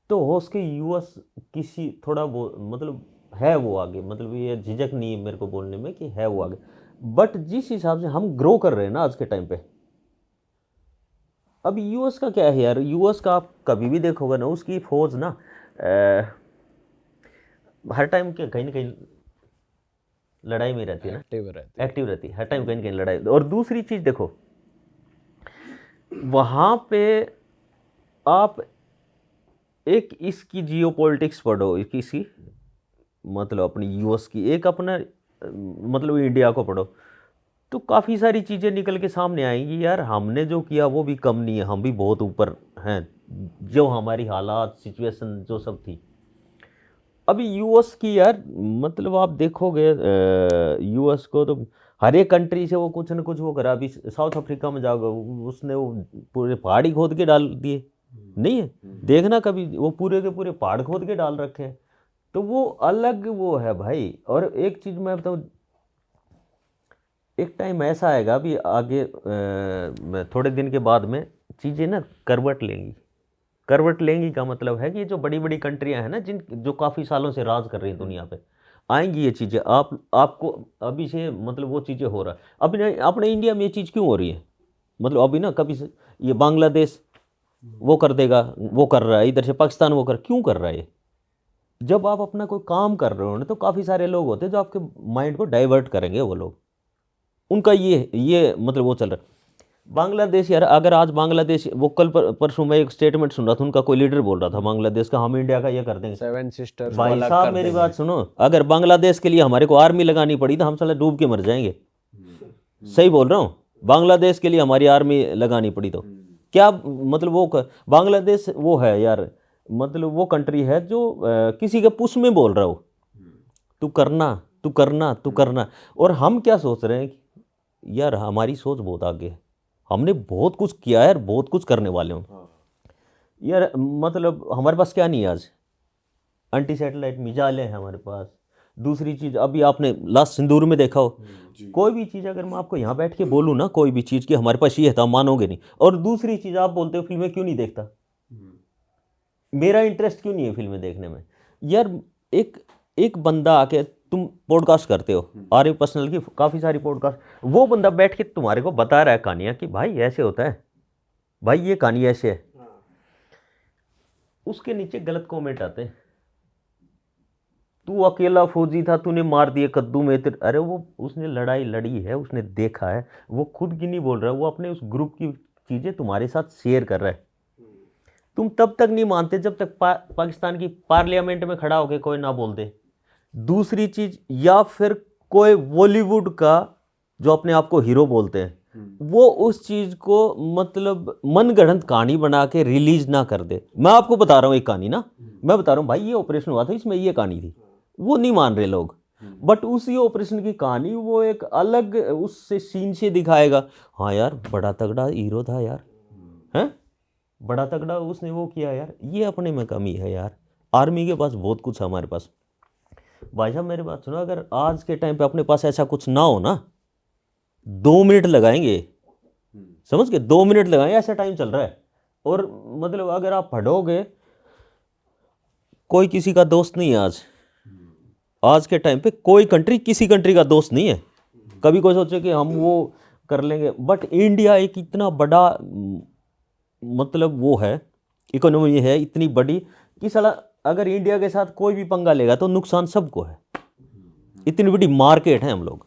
Speaker 1: तो हो उसके यूएस किसी थोड़ा वो मतलब है वो आगे, मतलब ये झिझक नहीं है मेरे को बोलने में कि है वो आगे, बट जिस हिसाब से हम ग्रो कर रहे हैं ना आज के टाइम पे, अब यूएस का क्या है यार, यूएस का आप कभी भी देखोगे ना, उसकी फौज ना हर टाइम के कहीं ना कहीं लड़ाई में रहती है ना, एक्टिव रहती है हर टाइम, कहीं ना कहीं लड़ाई। और दूसरी चीज़ देखो, वहाँ पे आप एक इसकी जियो पॉलिटिक्स पढ़ो, इसकी मतलब अपनी यूएस की, एक अपना मतलब इंडिया को पढ़ो, तो काफ़ी सारी चीज़ें निकल के सामने आएंगी यार। हमने जो किया वो भी कम नहीं है, हम भी बहुत ऊपर हैं, जो हमारी हालात सिचुएशन जो सब थी। अभी यूएस की यार मतलब आप देखोगे यूएस को तो हर एक कंट्री से वो कुछ न कुछ वो करा। अभी साउथ अफ्रीका में जाओगे, उसने वो पूरे पहाड़ ही खोद के डाल दिए, नहीं है देखना कभी, वो पूरे के पूरे पहाड़ खोद के डाल रखे हैं, तो वो अलग वो है भाई। और एक चीज़ मैं बताऊँ, एक टाइम ऐसा आएगा अभी आगे थोड़े दिन के बाद में चीज़ें ना करवट लेंगी। करवट लेंगी का मतलब है कि ये जो बड़ी बड़ी कंट्रियां हैं ना, जो काफ़ी सालों से राज कर रही हैं दुनिया पे, आएंगी ये चीज़ें। आपको अभी से मतलब वो चीज़ें हो रहा है अभी अपने इंडिया में, ये चीज़ क्यों हो रही है, मतलब अभी ना कभी से ये बांग्लादेश वो कर देगा, वो कर रहा है, इधर से पाकिस्तान वो क्यों कर रहा है ये? जब आप अपना कोई काम कर रहे हो ना, तो काफ़ी सारे लोग होते हैं जो आपके माइंड को डाइवर्ट करेंगे, वो लोग उनका ये मतलब वो चल रहा है। बांग्लादेश यार, अगर आज बांग्लादेश वो कल परसों मैं एक स्टेटमेंट सुन रहा था, उनका कोई लीडर बोल रहा था बांग्लादेश का, हम इंडिया का ये कर देंगे।
Speaker 3: 7 सिस्टर्स
Speaker 1: भाई साहब मेरी बात सुनो, अगर बांग्लादेश के लिए हमारे को आर्मी लगानी पड़ी तो हम साले डूब के मर जाएंगे। सही बोल रहा हूँ, बांग्लादेश के लिए हमारी आर्मी लगानी पड़ी तो क्या मतलब वो बांग्लादेश वो है यार, मतलब वो कंट्री है जो किसी के पुश में बोल रहा हो, तू करना तू करना तू करना। और हम क्या सोच रहे हैं कि यार हमारी सोच बहुत आगे है, हमने बहुत कुछ किया है यार, बहुत कुछ करने वाले हूँ यार। मतलब हमारे पास क्या नहीं है आज, एंटी सैटेलाइट मिसाइलें हैं हमारे पास। दूसरी चीज़ अभी आपने लास्ट सिंदूर में देखा हो, कोई भी चीज़ अगर मैं आपको यहाँ बैठ के बोलूँ ना, कोई भी चीज़ की हमारे पास ये है तो आप मानोगे नहीं। और दूसरी चीज़ आप बोलते हो फिल्में क्यों नहीं देखता, मेरा इंटरेस्ट क्यों नहीं है फिल्में देखने में यार। एक बंदा आके, तुम पॉडकास्ट करते हो, आर्य पर्सनल की काफ़ी सारी पॉडकास्ट, वो बंदा बैठ के तुम्हारे को बता रहा है कहानियाँ कि भाई ऐसे होता है, भाई ये कहानी ऐसे है, उसके नीचे गलत कमेंट आते हैं, तू अकेला फौजी था तूने मार दिए कद्दू में अरे वो उसने लड़ाई लड़ी है, उसने देखा है, वो खुद की नहीं बोल रहा है, वो अपने उस ग्रुप की चीज़ें तुम्हारे साथ शेयर कर रहा है। तुम तब तक नहीं मानते जब तक पाकिस्तान की पार्लियामेंट में खड़ा होकर कोई ना बोल दे दूसरी चीज, या फिर कोई बॉलीवुड का जो अपने आप को हीरो बोलते हैं वो उस चीज को मतलब मनगढ़ंत कहानी बना के रिलीज ना कर दे। मैं आपको बता रहा हूँ एक कहानी ना, मैं बता रहा हूँ भाई ये ऑपरेशन हुआ था, इसमें ये कहानी थी, वो नहीं मान रहे लोग, बट उसी ऑपरेशन की कहानी वो एक अलग उससे सीन से दिखाएगा। हाँ यार बड़ा तगड़ा हीरो था यार, हैं बड़ा तगड़ा उसने वो किया यार। ये अपने में कमी है यार। आर्मी के पास बहुत कुछ है, हमारे पास भाई साहब मेरी बात सुनो, अगर आज के टाइम पे अपने पास ऐसा कुछ ना हो ना, 2 मिनट लगाएंगे, समझ के 2 मिनट लगाएंगे, ऐसा टाइम चल रहा है। और मतलब अगर आप पढ़ोगे, कोई किसी का दोस्त नहीं है आज के टाइम पे कोई कंट्री किसी कंट्री का दोस्त नहीं है। कभी कोई सोचे कि हम वो कर लेंगे, बट इंडिया एक इतना बड़ा मतलब वो है, इकोनॉमी है इतनी बड़ी कि साला अगर इंडिया के साथ कोई भी पंगा लेगा तो नुकसान सबको है। इतनी बड़ी मार्केट है हम लोग।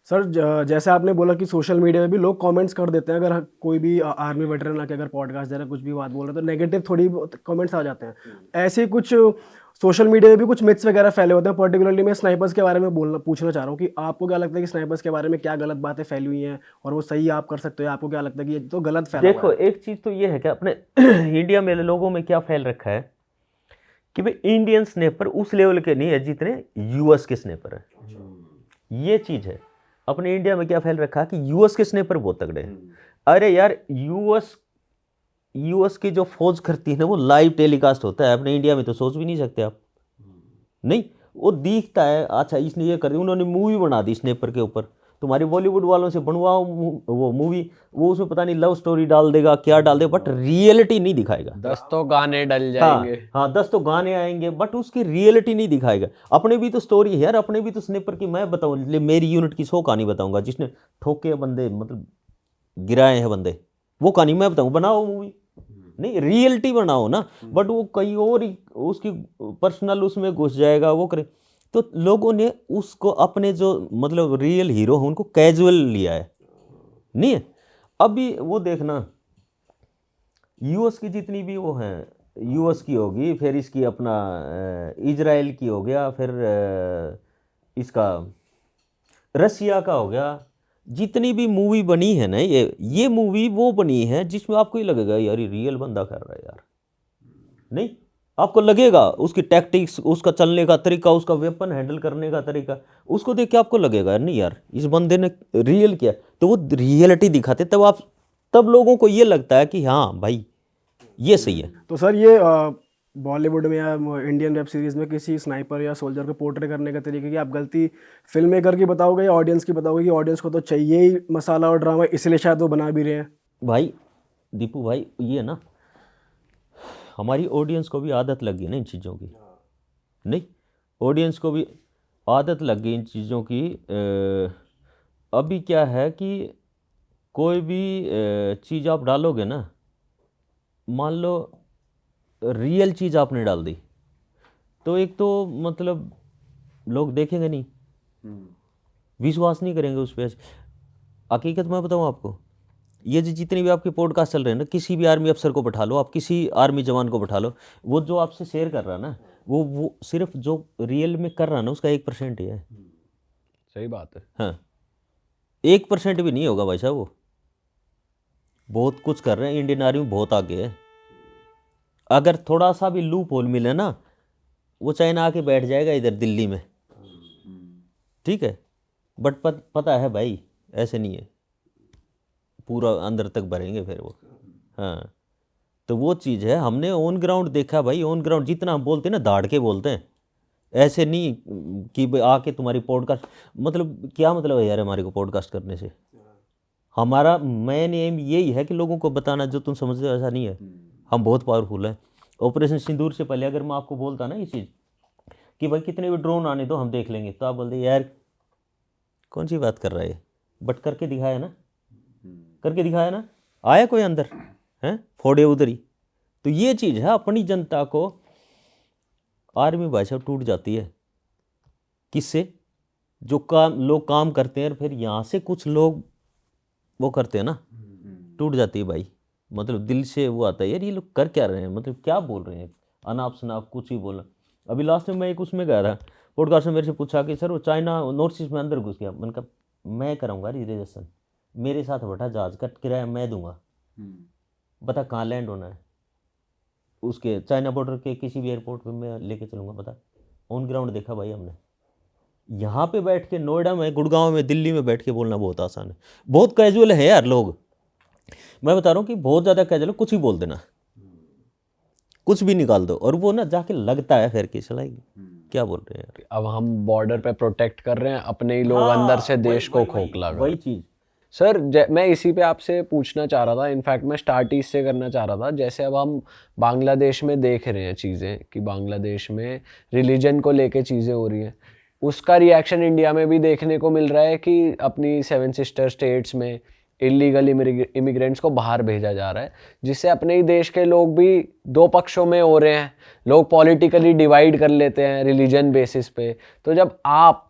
Speaker 2: सर जैसे आपने बोला कि सोशल मीडिया में भी लोग कमेंट्स कर देते हैं, अगर कोई भी आर्मी वेटरन आके अगर पॉडकास्ट दे रहा है, कुछ भी बात बोल रहा है तो नेगेटिव थोड़ी कमेंट्स आ जाते हैं। ऐसे कुछ सोशल मीडिया में भी कुछ मिथ्स वगैरह फैले होते हैं। पर्टिकुलरली मैं स्नाइपर्स के बारे में पूछना चाह रहा हूँ कि आपको क्या लगता है कि स्नाइपर्स के बारे में क्या गलत बातें फैली हुई हैं और वो सही आप कर सकते हो, आपको क्या लगता है कि ये तो गलत फैला
Speaker 1: देखो एक चीज तो ये है कि अपने इंडिया में लोगों में क्या फैल रखा है कि भाई इंडियन स्नेपर उस लेवल के नहीं है जितने यूएस के स्नेपर है। ये चीज है, अपने इंडिया में क्या फैल रखा है कि यूएस के स्नेपर बहुत तगड़े हैं। अरे यार यूएस की जो फौज करती है ना वो लाइव टेलीकास्ट होता है, अपने इंडिया में तो सोच भी नहीं सकते आप। नहीं वो दिखता है, अच्छा इसने ये कर दी, उन्होंने मूवी बना दी स्नेपर के ऊपर, तुम्हारी बॉलीवुड वालों से बनवाओ वो मूवी, वो उसमें पता नहीं लव स्टोरी डाल देगा क्या डाल देगा, बट रियलिटी नहीं दिखाएगा।
Speaker 3: 10 तो गाने डल जाएंगे।
Speaker 1: हाँ 10 तो गाने आएंगे बट उसकी रियलिटी नहीं दिखाएगा। अपने भी तो स्टोरी है यार, अपने भी तो स्नेपर की मैं बताऊँ, मेरी यूनिट की 100 कहानी बताऊंगा जिसने ठोके बंदे मतलब गिराए हैं बंदे, वो कहानी मैं बताऊँ। बनाओ मूवी, नहीं रियलिटी बनाओ ना, बट वो कहीं और ही उसकी पर्सनल उसमें घुस जाएगा वो करे। तो लोगों ने उसको अपने जो मतलब रियल हीरो हैं उनको कैजुअल लिया है, नहीं है। अभी वो देखना यूएस की जितनी भी वो हैं, यूएस की होगी, फिर इसकी अपना इजराइल की हो गया, फिर इसका रसिया का हो गया, जितनी भी मूवी बनी है ना ये मूवी वो बनी है जिसमें आपको ही लगेगा यार ये रियल बंदा कर रहा है यार। नहीं आपको लगेगा उसकी टैक्टिक्स, उसका चलने का तरीका, उसका वेपन हैंडल करने का तरीका, उसको देख के आपको लगेगा नहीं यार इस बंदे ने रियल किया। तो वो रियलिटी दिखाते तब लोगों को ये लगता है कि हाँ भाई ये सही है।
Speaker 2: तो सर ये बॉलीवुड में या इंडियन वेब सीरीज़ में किसी स्नाइपर या सोल्जर को पोर्ट्रे करने का तरीके की आप गलती फिल्म मेकर की बताओगे या ऑडियंस की बताओगे कि ऑडियंस को तो चाहिए ही मसाला और ड्रामा, इसलिए शायद वो बना भी रहे हैं?
Speaker 1: भाई दीपू भाई ये ना हमारी ऑडियंस को भी आदत लग गई ना इन चीज़ों की, नहीं ऑडियंस को भी आदत लग गई इन चीज़ों की। अभी क्या है कि कोई भी चीज़ आप डालोगे ना, मान लो रियल चीज़ आपने डाल दी तो एक तो मतलब लोग देखेंगे नहीं, विश्वास नहीं करेंगे उस पर। हकीकत मैं बताऊँ आपको, ये जितने भी आपके पॉडकास्ट चल रहे हैं ना, किसी भी आर्मी अफसर को बैठा लो आप, किसी आर्मी जवान को बैठा लो, वो जो आपसे शेयर कर रहा है ना वो सिर्फ जो रियल में कर रहा है ना उसका 1% ही है।
Speaker 3: सही बात है।
Speaker 1: हाँ 1% भी नहीं होगा भाई साहब, वो बहुत कुछ कर रहे हैं। इंडियन आर्मी बहुत आगे है। अगर थोड़ा सा भी लूप होल मिले ना वो चाइना आके बैठ जाएगा इधर दिल्ली में, ठीक है। बट पता है भाई ऐसे नहीं है, पूरा अंदर तक भरेंगे फिर वो। हाँ तो वो चीज़ है, हमने ऑन ग्राउंड देखा भाई। ऑन ग्राउंड जितना हम बोलते हैं ना दाड़ के बोलते हैं, ऐसे नहीं कि भाई आके तुम्हारी पॉडकास्ट, मतलब क्या मतलब है यार हमारे को पॉडकास्ट करने से। हमारा मेन एम यही है कि लोगों को बताना जो तुम समझते हो ऐसा नहीं है, हम बहुत पावरफुल हैं। ऑपरेशन सिंदूर से पहले अगर मैं आपको बोलता ना ये चीज़ कि भाई कितने भी ड्रोन आने दो हम देख लेंगे, तो आप बोलते यार कौन सी बात कर रहा है, बट करके दिखाया ना, करके दिखाया ना, आया कोई अंदर हैं फोड़े उधर ही। तो ये चीज़ है, अपनी जनता को आर्मी भाई साहब टूट जाती है किससे, जो लोग काम करते हैं फिर यहाँ से कुछ लोग वो करते हैं ना, टूट जाती है भाई। मतलब दिल से वो आता है यार ये लोग कर क्या रहे हैं, मतलब क्या बोल रहे हैं, अनाप शनाप कुछ ही बोला। अभी लास्ट में मैं एक उसमें गया था, पॉडकास्ट में मेरे से पूछा कि सर वो चाइना नॉर्थ ईस्ट में अंदर घुस गया। मैंने कहा मैं कराऊंगा रिजर्वेशन, मेरे साथ बैठा जहाज का किराया मैं दूंगा, बता कहाँ लैंड होना है, उसके चाइना बॉर्डर के किसी भी एयरपोर्ट पे मैं लेके चलूँगा, बता। ऑन ग्राउंड देखा भाई हमने। यहाँ पे बैठ के नोएडा में, गुड़गांव में, दिल्ली में बैठ के बोलना बहुत आसान है, बहुत कैजुअल है यार लोग। मैं बता रहा हूँ कि बहुत ज़्यादा कैजुअल है, कुछ ही बोल देना, कुछ भी निकाल दो, और वो ना जाके लगता है फिर कि चला क्या बोल रहे हैं यार।
Speaker 3: अब हम बॉर्डर पे प्रोटेक्ट कर रहे हैं, अपने ही लोग अंदर से देश को खोखला कर।
Speaker 1: वही चीज़
Speaker 3: सर मैं इसी पे आपसे पूछना चाह रहा था, इनफैक्ट मैं स्टार्ट ही इससे करना चाह रहा था। जैसे अब हम बांग्लादेश में देख रहे हैं चीज़ें कि बांग्लादेश में रिलीजन को लेके चीज़ें हो रही हैं, उसका रिएक्शन इंडिया में भी देखने को मिल रहा है कि अपनी 7 सिस्टर स्टेट्स में इलीगल इमिग्रेंट्स को बाहर भेजा जा रहा है, जिससे अपने ही देश के लोग भी दो पक्षों में हो रहे हैं। लोग पॉलिटिकली डिवाइड कर लेते हैं रिलीजन बेसिस पे। तो जब आप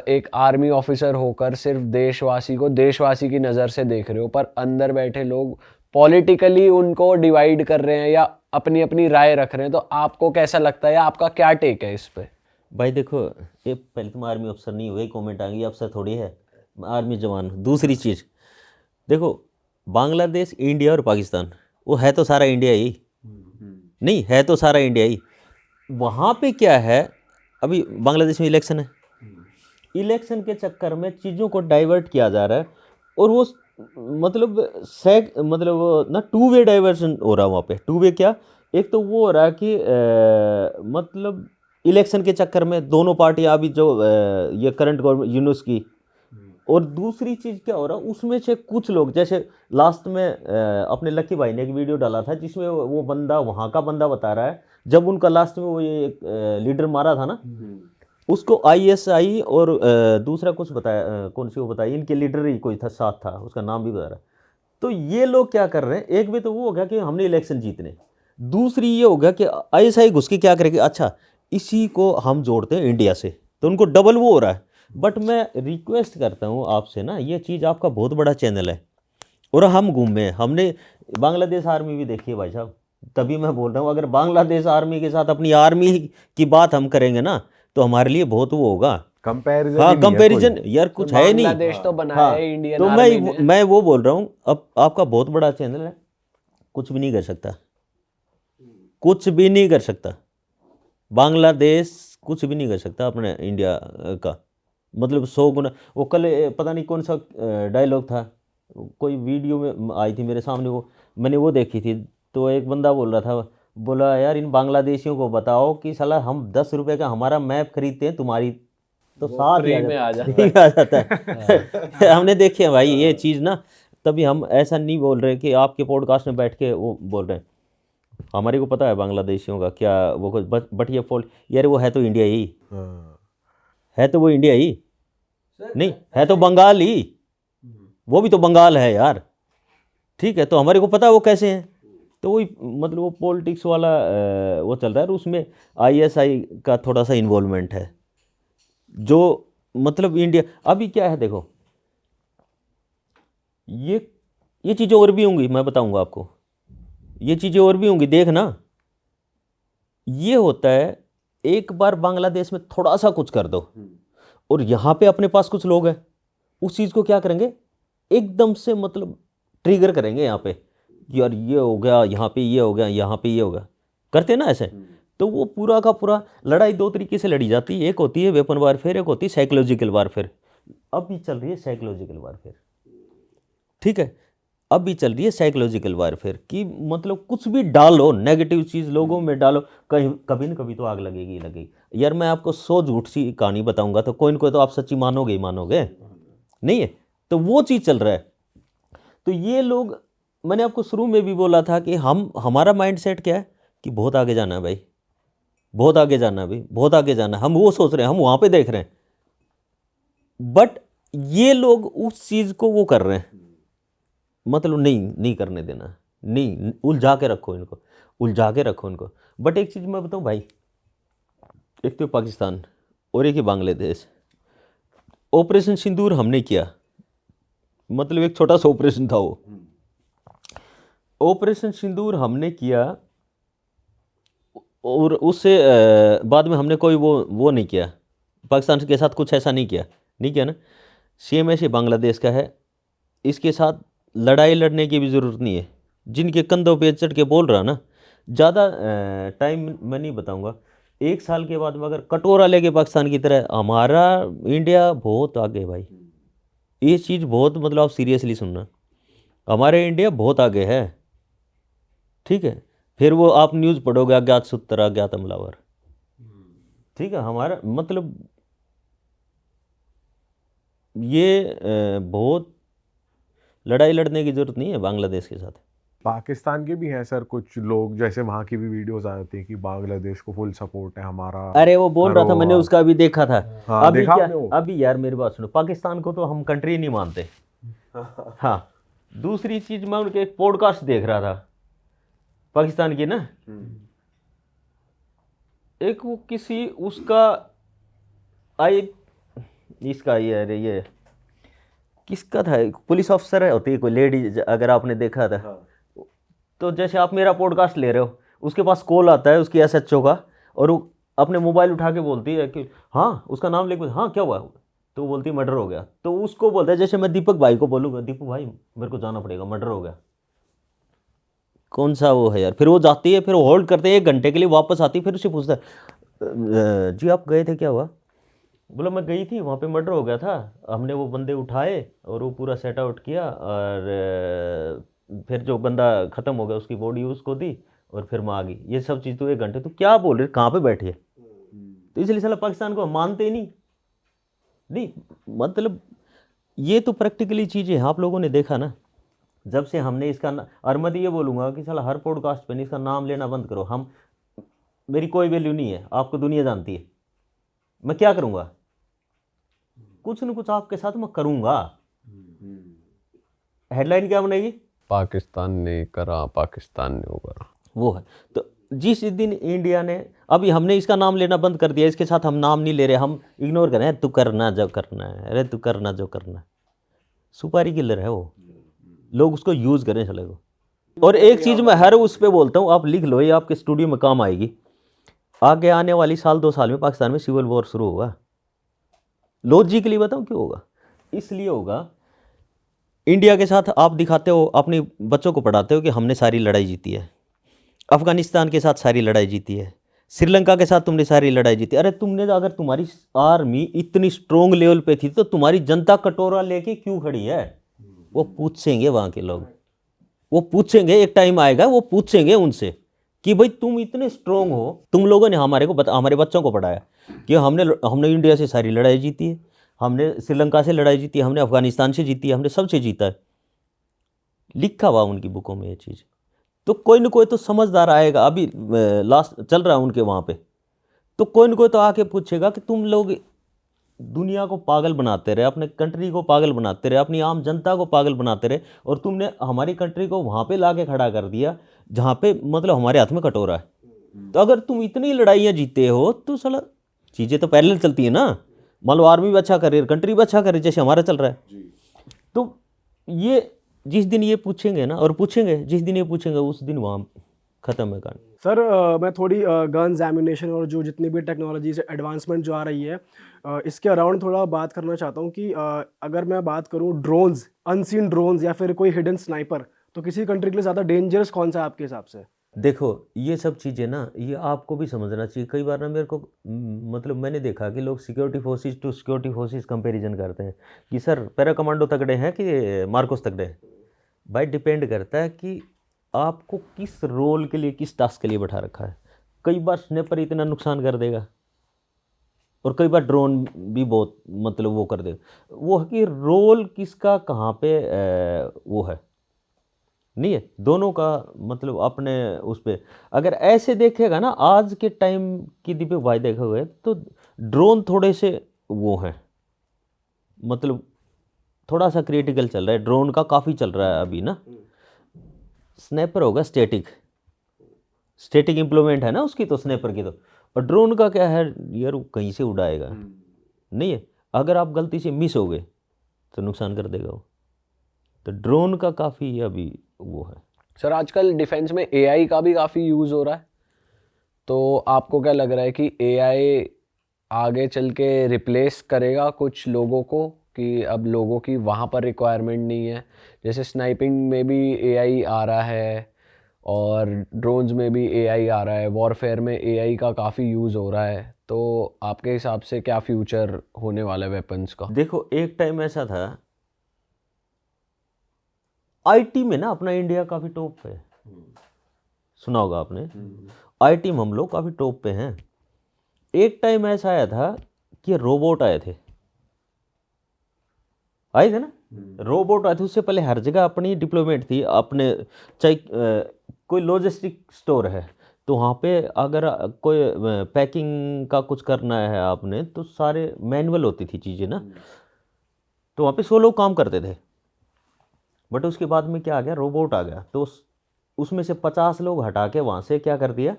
Speaker 3: एक आर्मी ऑफिसर होकर सिर्फ देशवासी को देशवासी की नज़र से देख रहे हो, पर अंदर बैठे लोग पॉलिटिकली उनको डिवाइड कर रहे हैं या अपनी अपनी राय रख रहे हैं, तो आपको कैसा लगता है या आपका क्या टेक है इस पे?
Speaker 1: भाई देखो, ये पहले तुम आर्मी अफसर नहीं हुए, कमेंट आएंगे अफसर थोड़ी है, आर्मी जवान। दूसरी चीज़ देखो, बांग्लादेश, इंडिया और पाकिस्तान, वो है तो सारा इंडिया ही, नहीं है तो सारा इंडिया ही। वहाँ पे क्या है, अभी बांग्लादेश में इलेक्शन है, इलेक्शन के चक्कर में चीज़ों को डाइवर्ट किया जा रहा है, और वो मतलब मतलब ना टू वे डाइवर्शन हो रहा है वहाँ पे। टू वे क्या, एक तो वो हो रहा है कि मतलब इलेक्शन के चक्कर में दोनों पार्टियां अभी जो ये करंट गवर्नमेंट यूनुस की, और दूसरी चीज़ क्या हो रहा है, उसमें से कुछ लोग, जैसे लास्ट में अपने लकी भाई ने एक वीडियो डाला था जिसमें वो बंदा, वहाँ का बंदा बता रहा है, जब उनका लास्ट में वो ये लीडर मारा था ना, उसको ISI और दूसरा कुछ बताया, कौन सी वो बताई, इनके लीडर ही कोई था साथ था, उसका नाम भी बता रहा। तो ये लोग क्या कर रहे हैं, एक भी तो वो हो गया कि हमने इलेक्शन जीतने, दूसरी ये हो गया कि ISI घुस के क्या करेगी, अच्छा इसी को हम जोड़ते हैं इंडिया से, तो उनको डबल वो हो रहा है। बट मैं रिक्वेस्ट करता हूँ आपसे ना, ये चीज़ आपका बहुत बड़ा चैनल है, और हम घूमे हैं, हमने बांग्लादेश आर्मी भी देखी है भाई साहब, तभी मैं बोल रहा हूँ, अगर बांग्लादेश आर्मी के साथ अपनी आर्मी की बात हम करेंगे ना, तो हमारे लिए बहुत वो होगा।
Speaker 4: कंपैरिजन
Speaker 1: हाँ, कंपैरिजन यार कुछ है नहीं।
Speaker 3: बांग्लादेश तो बनाया
Speaker 1: हाँ,
Speaker 3: है इंडियन
Speaker 1: तो
Speaker 3: आर्मी ने।
Speaker 1: मैं वो बोल रहा हूँ, अब आपका बहुत बड़ा चैनल है, कुछ भी नहीं कर सकता, कुछ भी नहीं कर सकता, बांग्लादेश कुछ भी नहीं कर सकता अपने इंडिया का, मतलब 100 गुना। वो कल पता नहीं कौन सा डायलॉग था, कोई वीडियो में आई थी मेरे सामने, वो मैंने वो देखी थी, तो एक बंदा बोल रहा था, बोला यार इन बांग्लादेशियों को बताओ कि साला हम 10 रुपए का हमारा मैप खरीदते हैं, तुम्हारी तो साथ ही आ जाता है। हमने देखे हैं भाई ये चीज़ ना, तभी हम ऐसा नहीं बोल रहे कि आपके पॉडकास्ट में बैठ के वो बोल रहे हैं, हमारे को पता है बांग्लादेशियों का क्या वो कुछ, बट ये फॉल्ट यार, वो है तो इंडिया ही, है तो वो इंडिया ही नहीं, है तो बंगाल ही, वो भी तो बंगाल है यार, ठीक है, तो हमारे को पता है वो कैसे हैं। तो वही मतलब वो पॉलिटिक्स वाला वो चल रहा है, और उसमें ISI का थोड़ा सा इन्वॉल्वमेंट है, जो मतलब इंडिया अभी क्या है देखो, ये चीज़ें और भी होंगी, मैं बताऊंगा आपको, ये चीज़ें और भी होंगी, देखना। ये होता है, एक बार बांग्लादेश में थोड़ा सा कुछ कर दो, और यहाँ पे अपने पास कुछ लोग हैं, उस चीज़ को क्या करेंगे, एकदम से मतलब ट्रिगर करेंगे यहाँ पे, यार ये हो गया, यहाँ पे ये हो गया, यहाँ पे ये हो गया, करते हैं ना ऐसे। तो वो पूरा का पूरा लड़ाई दो तरीके से लड़ी जाती है, एक होती है वेपन वारफेयर, एक होती है साइकोलॉजिकल वारफेयर। अब भी चल रही है साइकोलॉजिकल वारफेयर, ठीक है, अब भी चल रही है साइकोलॉजिकल वारफेयर कि मतलब कुछ भी डालो, नेगेटिव चीज़ लोगों में डालो, कहीं कभी न कभी तो आग लगेगी लगेगी। यार मैं आपको 100 झूठ सी कहानी बताऊंगा तो कोई न कोई तो आप सच्ची मानोगे ही मानोगे, नहीं है, तो वो चीज़ चल रहा है। तो ये लोग, मैंने आपको शुरू में भी बोला था कि हमारा माइंड सेट क्या है कि बहुत आगे जाना है भाई, बहुत आगे जाना है भाई, बहुत आगे जाना है, हम वो सोच रहे हैं, हम वहाँ पे देख रहे हैं, बट ये लोग उस चीज़ को वो कर रहे हैं, मतलब नहीं करने देना, नहीं, उलझा के रखो इनको, उलझा के रखो इनको। बट एक चीज़ मैं बताऊँ भाई, एक तो पाकिस्तान और एक ही बांग्लादेश, ऑपरेशन सिंदूर हमने किया, मतलब एक छोटा सा ऑपरेशन था वो, ऑपरेशन सिंदूर हमने किया, और उससे बाद में हमने कोई वो नहीं किया, पाकिस्तान के साथ कुछ ऐसा नहीं किया ना। सेम ऐसे बांग्लादेश का है, इसके साथ लड़ाई लड़ने की भी ज़रूरत नहीं है। जिनके कंधों पे चढ़ के बोल रहा ना, ज़्यादा टाइम मैं नहीं बताऊंगा, 1 साल के बाद में अगर कटोरा लेके पाकिस्तान की तरह, हमारा इंडिया बहुत आगे है भाई। ये चीज़ बहुत मतलब आप सीरियसली सुनना, हमारे इंडिया बहुत आगे है, ठीक है। फिर वो आप न्यूज़ पढ़ोगे अज्ञात सूत्र अज्ञात हमलावर, ठीक है। हमारा मतलब ये बहुत लड़ाई लड़ने की ज़रूरत नहीं है बांग्लादेश के साथ।
Speaker 4: पाकिस्तान के भी हैं सर कुछ लोग, जैसे वहाँ की भी वीडियोस आती हैं कि बांग्लादेश को फुल सपोर्ट है हमारा।
Speaker 1: अरे वो बोल रहा था, मैंने उसका भी देखा था।
Speaker 4: हाँ,
Speaker 1: अभी
Speaker 4: देखा
Speaker 1: क्या,
Speaker 4: आपने वो?
Speaker 1: अभी यार मेरी बात सुनो, पाकिस्तान को तो हम कंट्री नहीं मानते। हाँ, दूसरी चीज मैं उनके एक पॉडकास्ट देख रहा था पाकिस्तान की ना, एक वो किसी उसका आई इसका ये अरे ये किसका था, एक पुलिस ऑफिसर है होती है कोई लेडी, अगर आपने देखा था तो जैसे आप मेरा पॉडकास्ट ले रहे हो, उसके पास कॉल आता है उसकी एसएचओ का, और वो अपने मोबाइल उठा के बोलती है कि हाँ, उसका नाम लेके हाँ क्या हुआ, तो वो बोलती है मर्डर हो गया। तो उसको बोलता है, जैसे मैं दीपक भाई को बोलूँगा, दीपक भाई मेरे को जाना पड़ेगा, मर्डर हो गया, कौन सा वो है यार। फिर वो जाती है, फिर वो होल्ड करते हैं 1 घंटे के लिए, वापस आती है, फिर उसे पूछता है जी आप गए थे, क्या हुआ? बोला मैं गई थी, वहाँ पे मर्डर हो गया था, हमने वो बंदे उठाए और वो पूरा सेट आउट किया, और फिर जो बंदा ख़त्म हो गया उसकी बॉडी उसको दी, और फिर मैं आ गई। ये सब चीज़ तो 1 घंटे, तो क्या बोल रहे, कहाँ पे बैठी है? तो इसलिए साला पाकिस्तान को हम मानते ही नहीं मतलब ये तो प्रैक्टिकली चीज़ें हैं, आप लोगों ने देखा ना, जब से हमने इसका और मैं तो ये बोलूँगा कि साला हर पॉडकास्ट पे इसका नाम लेना बंद करो। हम, मेरी कोई वैल्यू नहीं है, आपको दुनिया जानती है। मैं क्या करूँगा, कुछ न कुछ आपके साथ मैं करूँगा। हेडलाइन क्या बनेगी?
Speaker 3: पाकिस्तान ने करा, पाकिस्तान ने वो करा,
Speaker 1: वो है। तो जिस दिन इंडिया ने, अभी हमने इसका नाम लेना बंद कर दिया, इसके साथ हम नाम नहीं ले रहे, हम इग्नोर कर रहे हैं, तू करना जो करना है, अरे तू करना जो करना है। सुपारी किलर है वो, लोग उसको यूज़ करें चले को। और एक चीज़ मैं हर उस पर बोलता हूँ, आप लिख लो, ये आपके स्टूडियो में काम आएगी। आगे आने वाली 1-2 साल में पाकिस्तान में सिविल वॉर शुरू होगा। लॉजिकली बताऊँ क्यों होगा? इसलिए होगा, इंडिया के साथ आप दिखाते हो, अपने बच्चों को पढ़ाते हो कि हमने सारी लड़ाई जीती है, अफगानिस्तान के साथ सारी लड़ाई जीती है, श्रीलंका के साथ तुमने सारी लड़ाई जीती। अरे तुमने, अगर तुम्हारी आर्मी इतनी स्ट्रोंग लेवल पे थी तो तुम्हारी जनता कटोरा लेके क्यों खड़ी है? वो पूछेंगे वहाँ के लोग, वो पूछेंगे, एक टाइम आएगा वो पूछेंगे उनसे कि भाई तुम इतने स्ट्रोंग हो, तुम लोगों ने हमारे बच्चों को पढ़ाया कि हमने इंडिया से सारी लड़ाई जीती है, हमने श्रीलंका से लड़ाई जीती है, हमने अफगानिस्तान से जीती है, हमने सबसे जीता है। लिखा हुआ उनकी बुकों में ये चीज़। तो कोई न कोई तो समझदार आएगा, अभी लास्ट चल रहा है उनके वहाँ पे, तो कोई न कोई तो आके पूछेगा कि तुम लोग दुनिया को पागल बनाते रहे, अपने कंट्री को पागल बनाते रहे, अपनी आम जनता को पागल बनाते रहे, और तुमने हमारी कंट्री को वहाँ पे लाके खड़ा कर दिया जहाँ पे मतलब हमारे हाथ में कटोरा है। तो अगर तुम इतनी लड़ाइयाँ जीते हो तो साला चीज़ें तो पैरेलल चलती है ना। मान लो आर्मी भी अच्छा करे, कंट्री भी अच्छा करे, जैसे हमारा चल रहा है। तो ये जिस दिन ये पूछेंगे ना, और पूछेंगे जिस दिन ये पूछेंगे, उस दिन वहाँ ख़त्म है कहानी।
Speaker 2: सर मैं थोड़ी गन्स एम्यूनेशन और जो जितनी भी टेक्नोलॉजी से एडवांसमेंट जो आ रही है, इसके अराउंड थोड़ा बात करना चाहता हूँ कि अगर मैं बात करूँ ड्रोन्स, अनसीन ड्रोन्स या फिर कोई हिडन स्नाइपर, तो किसी कंट्री के लिए ज़्यादा डेंजरस कौन सा है आपके हिसाब से?
Speaker 1: देखो ये सब चीज़ें ना, ये आपको भी समझना चाहिए। कई बार ना मेरे को मतलब मैंने देखा कि लोग security forces to security forces comparison करते हैं कि सर पैरा कमांडो तगड़े हैं कि मार्कोस तगड़े हैं। भाई डिपेंड करता है कि आपको किस रोल के लिए, किस टास्क के लिए बैठा रखा है। कई बार स्नैपर इतना नुकसान कर देगा, और कई बार ड्रोन भी बहुत मतलब वो कर देगा। वो है कि रोल किसका कहाँ पे वो है, नहीं है, दोनों का मतलब अपने उस पर। अगर ऐसे देखेगा ना, आज के टाइम की दीपक भाई देखा हुए तो ड्रोन थोड़े से वो हैं, मतलब थोड़ा सा क्रिटिकल चल रहा है, ड्रोन का काफ़ी चल रहा है अभी ना। स्नैपर होगा स्टैटिक इम्प्लीमेंट है ना उसकी, तो स्नैपर की तो। और ड्रोन का क्या है यार, वो कहीं से उड़ाएगा, नहीं है, अगर आप गलती से मिस हो गए तो नुकसान कर देगा वो। तो ड्रोन का काफ़ी अभी वो है।
Speaker 3: सर आजकल डिफेंस में एआई का भी काफ़ी यूज़ हो रहा है, तो आपको क्या लग रहा है कि एआई आगे चल के रिप्लेस करेगा कुछ लोगों को, कि अब लोगों की वहाँ पर रिक्वायरमेंट नहीं है? जैसे स्नाइपिंग में भी एआई आ रहा है और ड्रोन्स में भी एआई आ रहा है, वॉरफेयर में एआई का काफ़ी यूज़ हो रहा है, तो आपके हिसाब से क्या फ्यूचर होने वाला है वेपन्स का?
Speaker 1: देखो एक टाइम ऐसा था, आईटी में ना अपना इंडिया काफ़ी टॉप पे है। सुना होगा आपने, आईटी में हम लोग काफ़ी टॉप पे हैं। एक टाइम ऐसा आया था कि रोबोट आए थे ना, रोबोट आए थे। उससे पहले हर जगह अपनी डिप्लॉयमेंट थी। अपने चाहे कोई लॉजिस्टिक स्टोर है तो वहाँ पे अगर कोई पैकिंग का कुछ करना है आपने, तो सारे मैनुअल होती थी चीज़ें ना, तो वहाँ पे 100 लोग काम करते थे। बट उसके बाद में क्या आ गया, रोबोट आ गया, तो उसमें से 50 लोग हटा के वहाँ से क्या कर दिया,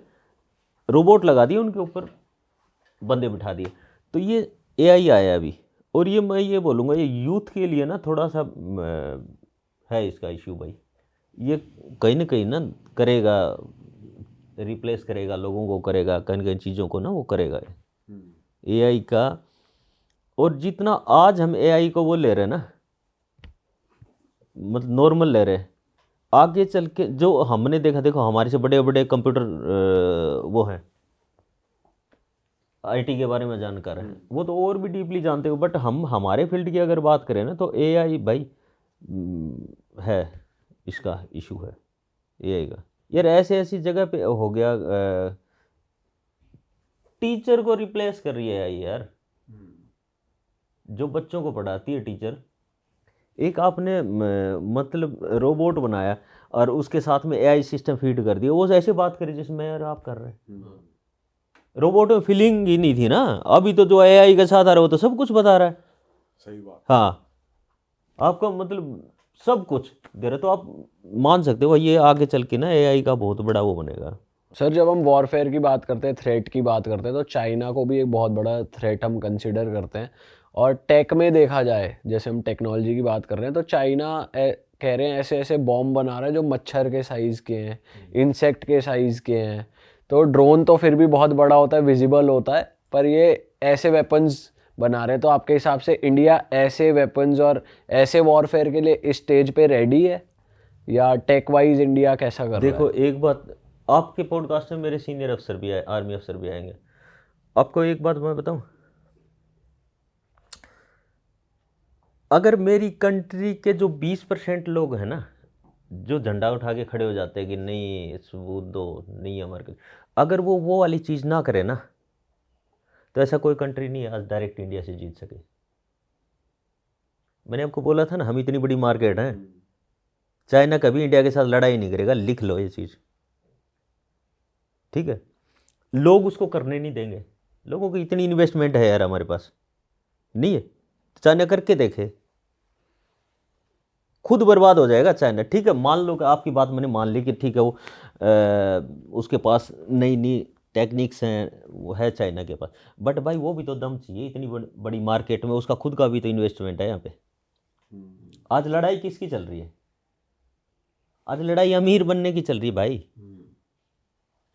Speaker 1: रोबोट लगा दिए, उनके ऊपर बंदे बिठा दिए। तो ये एआई आया अभी, और ये मैं ये बोलूँगा ये यूथ के लिए ना थोड़ा सा है इसका इशू भाई। ये कहीं ना कहीं ना करेगा, रिप्लेस करेगा लोगों को, करेगा कहीं कहीं चीज़ों को ना, वो करेगा एआई का। और जितना आज हम एआई को वो ले रहे हैं ना, मतलब नॉर्मल ले रहे हैं, आगे चल के जो हमने देखा, देखो हमारे से बड़े बड़े कंप्यूटर वो हैं, आईटी के बारे में जानकार है, वो तो और भी डीपली जानते हो। बट हम हमारे फील्ड की अगर बात करें ना, तो एआई भाई है, इसका इशू है एआई का। यार ऐसे ऐसी जगह पे हो गया, टीचर को रिप्लेस कर रही है एआई यार, जो बच्चों को पढ़ाती है टीचर। एक आपने मतलब रोबोट बनाया और उसके साथ में एआई सिस्टम फीड कर दिया, वो ऐसे बात करे जिसमें यार आप कर रहे हैं। रोबोट में फीलिंग ही नहीं थी ना। अभी तो जो एआई के साथ आ रहा है वो तो सब कुछ बता रहा है।
Speaker 4: सही बात।
Speaker 1: हाँ, आपका मतलब सब कुछ दे रहा, तो आप मान सकते हो ये आगे चल के ना एआई का बहुत बड़ा वो बनेगा।
Speaker 3: सर जब हम वॉरफेयर की बात करते हैं, थ्रेट की बात करते हैं, तो चाइना को भी एक बहुत बड़ा थ्रेट हम कंसिडर करते हैं। और टेक में देखा जाए, जैसे हम टेक्नोलॉजी की बात कर रहे हैं, तो चाइना कह रहे हैं ऐसे ऐसे बॉम्ब बना रहा है जो मच्छर के साइज़ के हैं, इंसेक्ट के साइज़ के हैं। तो ड्रोन तो फिर भी बहुत बड़ा होता है, विजिबल होता है, पर ये ऐसे वेपन्स बना रहे हैं। तो आपके हिसाब से इंडिया ऐसे वेपन्स और ऐसे वॉरफेयर के लिए इस स्टेज पे रेडी है, या टेक वाइज इंडिया कैसा कर रहा है?
Speaker 1: देखो एक बात, आपके पॉडकास्ट में मेरे सीनियर अफसर भी आए, आर्मी अफसर भी आएंगे। आपको एक बात मैं बताऊं, अगर मेरी कंट्री के जो 20% लोग हैं ना, जो झंडा उठा के खड़े हो जाते हैं कि नहीं सबूत दो, नहीं हमारे, अगर वो वाली चीज़ ना करे ना, तो ऐसा कोई कंट्री नहीं है आज डायरेक्ट इंडिया से जीत सके। मैंने आपको बोला था ना, हम इतनी बड़ी मार्केट है, चाइना कभी इंडिया के साथ लड़ाई नहीं करेगा, लिख लो ये चीज़, ठीक है। लोग उसको करने नहीं देंगे, लोगों की इतनी इन्वेस्टमेंट है यार हमारे पास, नहीं है। चाइना करके देखे, खुद बर्बाद हो जाएगा चाइना। ठीक है, मान लो कि आपकी बात मैंने मान ली कि ठीक है, वो उसके पास नई नई टेक्निक्स हैं, वो है चाइना के पास, बट भाई वो भी तो दम चाहिए, इतनी बड़ी मार्केट में उसका खुद का भी तो इन्वेस्टमेंट है यहाँ पे। आज लड़ाई किसकी चल रही है? आज लड़ाई अमीर बनने की चल रही है भाई,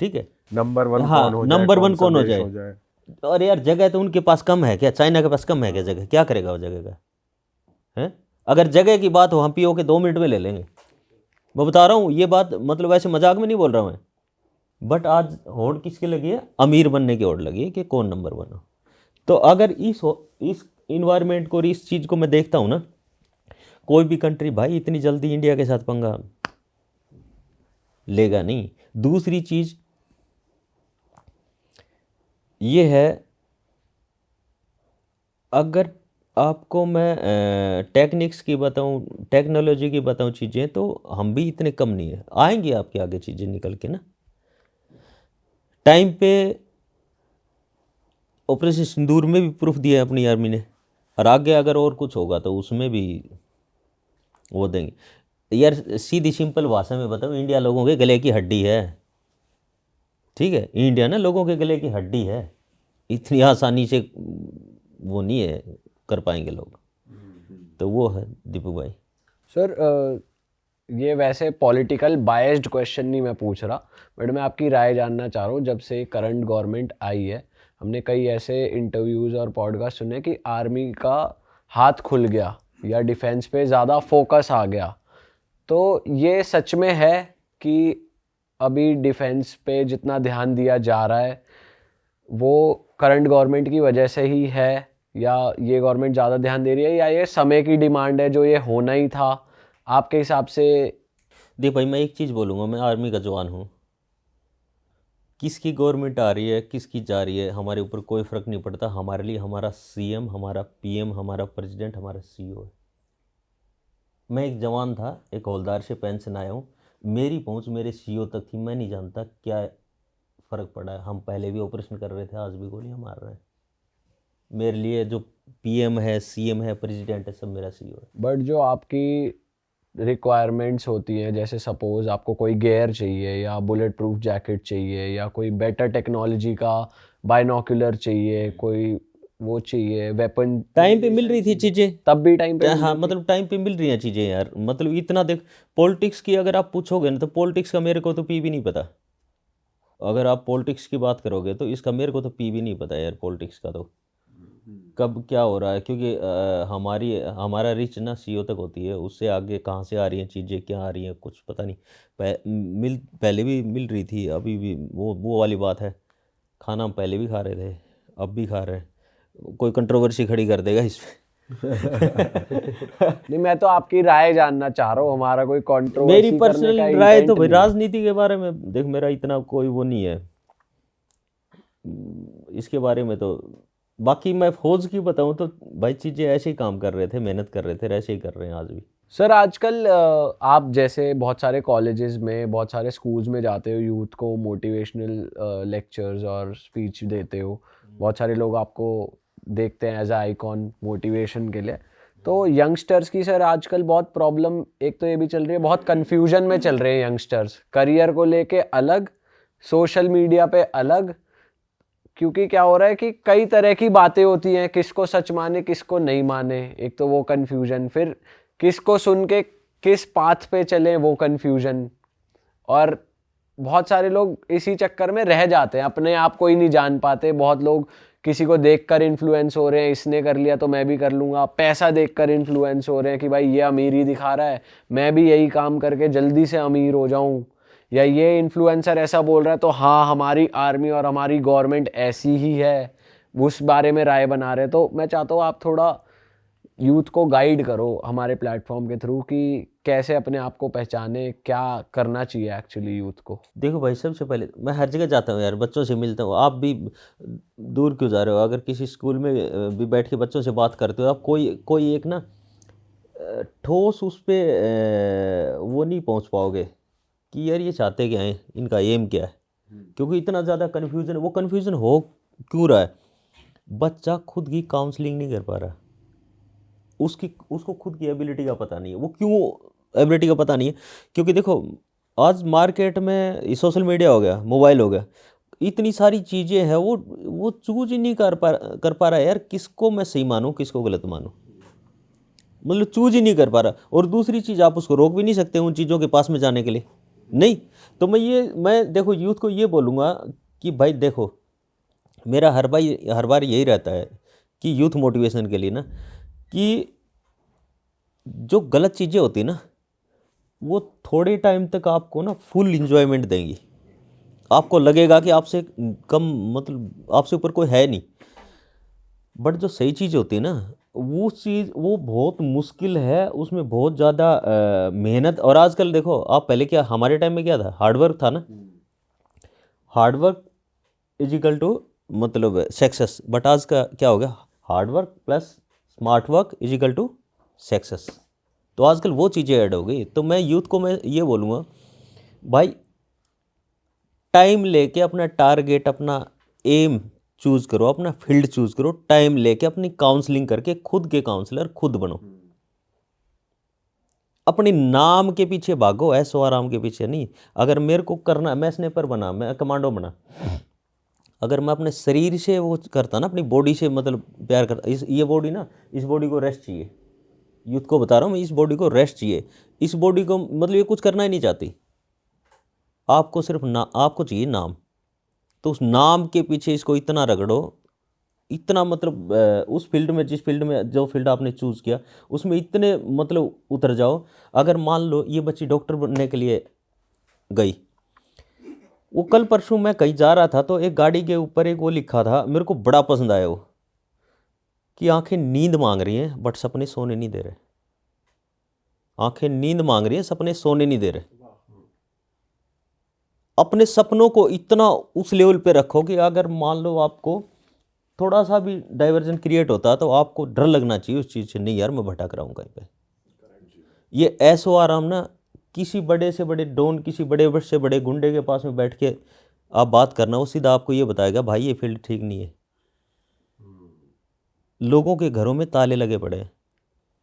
Speaker 1: ठीक है।
Speaker 4: नंबर 1
Speaker 1: हाँ,
Speaker 4: कौन हो जाए,
Speaker 1: नंबर 1
Speaker 4: कौन सा
Speaker 1: कौन हो
Speaker 4: देश
Speaker 1: जाए। और यार जगह तो उनके पास कम है क्या? चाइना के पास कम है क्या जगह? क्या करेगा वो जगह का, है? अगर जगह की बात हो, हम पीओ के 2 मिनट में ले लेंगे। मैं बता रहा हूँ ये बात, मतलब ऐसे मजाक में नहीं बोल रहा हूँ मैं। बट आज होड़ किसकी लगी है? अमीर बनने की होड़ लगी है कि कौन नंबर 1 हो। तो अगर इस इन्वायरमेंट को और इस चीज़ को मैं देखता हूँ ना, कोई भी कंट्री भाई इतनी जल्दी इंडिया के साथ पंगा लेगा नहीं। दूसरी चीज़ ये है, अगर आपको मैं टेक्निक्स की बताऊं, टेक्नोलॉजी की बताऊं चीज़ें, तो हम भी इतने कम नहीं है। आएंगी आपके आगे चीज़ें निकल के ना, टाइम पे। ऑपरेशन सिंदूर में भी प्रूफ दिया है अपनी आर्मी ने, और आगे अगर और कुछ होगा तो उसमें भी वो देंगे। यार सीधी सिंपल भाषा में बताऊं, इंडिया लोगों के गले की हड्डी है, ठीक है। इंडिया ना लोगों के गले की हड्डी है, इतनी आसानी से वो नहीं है, कर पाएंगे लोग। तो वो है दीपू भाई।
Speaker 3: सर ये वैसे पॉलिटिकल बायस्ड क्वेश्चन नहीं मैं पूछ रहा, बट मैं आपकी राय जानना चाह रहा हूँ। जब से करंट गवर्नमेंट आई है, हमने कई ऐसे इंटरव्यूज़ और पॉडकास्ट सुने कि आर्मी का हाथ खुल गया या डिफेंस पे ज़्यादा फोकस आ गया। तो ये सच में है कि अभी डिफेंस पे जितना ध्यान दिया जा रहा है वो करंट गवर्नमेंट की वजह से ही है, या ये गवर्नमेंट ज़्यादा ध्यान दे रही है, या ये समय की डिमांड है जो ये होना ही था आपके हिसाब से?
Speaker 1: देख भाई, मैं एक चीज़ बोलूँगा, मैं आर्मी का जवान हूँ। किसकी गवर्नमेंट आ रही है, किसकी जा रही है, हमारे ऊपर कोई फ़र्क नहीं पड़ता। हमारे लिए हमारा सीएम, हमारा पीएम, हमारा प्रेसिडेंट, हमारा सीईओ है। मैं एक जवान था, एक हवलदार से पेंशन आया हूँ। मेरी पहुँच मेरे सीईओ तक थी। मैं नहीं जानता क्या फ़र्क पड़ा है। हम पहले भी ऑपरेशन कर रहे थे, आज भी गोलियाँ मार रहे हैं। मेरे लिए जो पीएम है, सीएम है, प्रेसिडेंट है, सब मेरा सीईओ है।
Speaker 3: बट जो आपकी रिक्वायरमेंट्स होती हैं, जैसे सपोज़ आपको कोई गियर चाहिए या बुलेट प्रूफ जैकेट चाहिए या कोई बेटर टेक्नोलॉजी का बाइनोकुलर चाहिए, कोई वो चाहिए वेपन,
Speaker 1: टाइम पे मिल रही थी चीज़ें,
Speaker 3: तब भी टाइम पे
Speaker 1: हाँ मतलब टाइम पे मिल रही हैं चीज़ें यार। मतलब इतना देख, पॉलिटिक्स की अगर आप पूछोगे ना तो पॉलिटिक्स का मेरे को तो पी भी नहीं पता। अगर आप पॉलिटिक्स की बात करोगे तो इसका मेरे को तो पी भी नहीं पता यार, पॉलिटिक्स का तो कब क्या हो रहा है। क्योंकि हमारा रीच ना सीईओ तक होती है, उससे आगे कहाँ से आ रही हैं चीज़ें, क्या आ रही हैं, कुछ पता नहीं। पहले भी मिल रही थी, अभी भी वो वाली बात है। खाना हम पहले भी खा रहे थे, अब भी खा रहे हैं। कोई कंट्रोवर्सी खड़ी कर देगा इस
Speaker 3: नहीं, मैं तो आपकी राय जानना चाह रहा हूँ, हमारा कोई कंट्रोवर्सी
Speaker 1: मेरी
Speaker 3: करने का
Speaker 1: पर्सनल राय तो
Speaker 3: इंटेंट
Speaker 1: भाई
Speaker 3: नहीं है।
Speaker 1: राजनीति के बारे में देख, मेरा इतना कोई वो नहीं है इसके बारे में। तो बाकी मैं फौज की बताऊं तो भाई चीज़ें ऐसे ही काम कर रहे थे, मेहनत कर रहे थे, ऐसे ही कर रहे हैं आज भी।
Speaker 3: सर आजकल आप जैसे बहुत सारे कॉलेजेस में, बहुत सारे स्कूल्स में जाते हो, यूथ को मोटिवेशनल लेक्चर्स और स्पीच देते हो, बहुत सारे लोग आपको देखते हैं एज अ आइकॉन मोटिवेशन के लिए। तो यंगस्टर्स की सर आजकल बहुत प्रॉब्लम एक तो ये भी चल रही है, बहुत कन्फ्यूजन में चल रहे हैं यंगस्टर्स, करियर को लेके अलग, सोशल मीडिया पे अलग। क्योंकि क्या हो रहा है कि कई तरह की बातें होती हैं, किसको सच माने किसको नहीं माने, एक तो वो कन्फ्यूजन, फिर किसको सुन के किस पाथ पे चले वो कन्फ्यूजन, और बहुत सारे लोग इसी चक्कर में रह जाते हैं, अपने आप को ही नहीं जान पाते। बहुत लोग किसी को देखकर इन्फ्लुएंस हो रहे हैं, इसने कर लिया तो मैं भी कर लूँगा, पैसा देखकर इन्फ्लुएंस हो रहे हैं कि भाई ये अमीरी दिखा रहा है, मैं भी यही काम करके जल्दी से अमीर हो जाऊँ, या ये इन्फ्लुएंसर ऐसा बोल रहा है तो हाँ हमारी आर्मी और हमारी गवर्नमेंट ऐसी ही है, उस बारे में राय बना रहे हैं। तो मैं चाहता हूँ आप थोड़ा यूथ को गाइड करो हमारे प्लेटफॉर्म के थ्रू कि कैसे अपने आप को पहचाने, क्या करना चाहिए एक्चुअली यूथ को।
Speaker 1: देखो भाई, सबसे पहले मैं हर जगह जाता हूँ यार, बच्चों से मिलता हूँ। आप भी दूर क्यों जा रहे हो? अगर किसी स्कूल में भी बैठ के बच्चों से बात करते हो आप, कोई एक ना ठोस उस पर वो नहीं पहुँच पाओगे कि यार ये चाहते क्या हैं, इनका एम क्या है। क्योंकि इतना ज़्यादा कन्फ्यूज़न, वो कन्फ्यूज़न हो क्यों रहा है? बच्चा खुद की काउंसलिंग नहीं कर पा रहा, उसको खुद की एबिलिटी का पता नहीं है। वो क्यों एबिलिटी का पता नहीं है? क्योंकि देखो, आज मार्केट में सोशल मीडिया हो गया, मोबाइल हो गया, इतनी सारी चीज़ें हैं, वो चूज ही नहीं कर पा रहा है यार, किसको मैं सही मानूँ, किसको गलत मानूँ। मतलब चूज ही नहीं कर पा रहा। और दूसरी चीज़, आप उसको रोक भी नहीं सकते उन चीज़ों के पास में जाने के लिए, नहीं। तो मैं देखो यूथ को ये बोलूँगा कि भाई देखो, मेरा हर बार यही रहता है कि यूथ मोटिवेशन के लिए ना, कि जो गलत चीज़ें होती ना, वो थोड़े टाइम तक आपको ना फुल इंजॉयमेंट देंगी। आपको लगेगा कि आपसे कम, मतलब आपसे ऊपर कोई है नहीं। बट जो सही चीज़ होती है ना, वो चीज़ वो बहुत मुश्किल है, उसमें बहुत ज़्यादा मेहनत। और आजकल देखो आप, पहले क्या, हमारे टाइम में क्या था, हार्डवर्क था ना, हार्डवर्क इज इक्वल टू मतलब सक्सेस। बट आज का क्या हो गया, hard work plus smart work is equal to success. तो आजकल वो चीज़ें ऐड हो गई। तो मैं यूथ को मैं ये बोलूँगा, भाई टाइम लेके अपना टारगेट, अपना एम चूज़ करो, अपना फील्ड चूज़ करो, टाइम लेके अपनी काउंसलिंग करके खुद के काउंसलर खुद बनो। अपने नाम के पीछे भागो, ऐसो आराम के पीछे नहीं। अगर मेरे को करना, मैं स्नेपर बना, मैं कमांडो बना, अगर मैं अपने शरीर से वो करता ना, अपनी बॉडी से मतलब प्यार करता, ये बॉडी ना, इस बॉडी को रेस्ट चाहिए। यूथ को बता रहा हूँ मैं, इस बॉडी को रेस्ट चाहिए। इस बॉडी को मतलब ये कुछ करना ही नहीं चाहती। आपको सिर्फ आपको चाहिए नाम। तो उस नाम के पीछे इसको इतना रगड़ो, इतना मतलब उस फील्ड में, जिस फील्ड में, जो फील्ड आपने चूज़ किया उसमें इतने मतलब उतर जाओ। अगर मान लो ये बच्ची डॉक्टर बनने के लिए गई, वो कल परसों मैं कहीं जा रहा था तो एक गाड़ी के ऊपर एक वो लिखा था, मेरे को बड़ा पसंद आया वो, कि आंखें नींद मांग रही हैं बट सपने सोने नहीं दे रहे। आंखें नींद मांग रही हैं, सपने सोने नहीं दे रहे। अपने सपनों को इतना उस लेवल पे रखो कि अगर मान लो आपको थोड़ा सा भी डाइवर्जन क्रिएट होता तो आपको डर लगना चाहिए उस चीज़ से, नहीं यार मैं भटक रहा हूँ कहीं पे। ये ऐसो आराम ना, किसी बड़े से बड़े डॉन, किसी बड़े से बड़े गुंडे के पास में बैठ के आप बात करना, वो सीधा आपको ये बताएगा भाई ये फील्ड ठीक नहीं है। लोगों के घरों में ताले लगे पड़े हैं।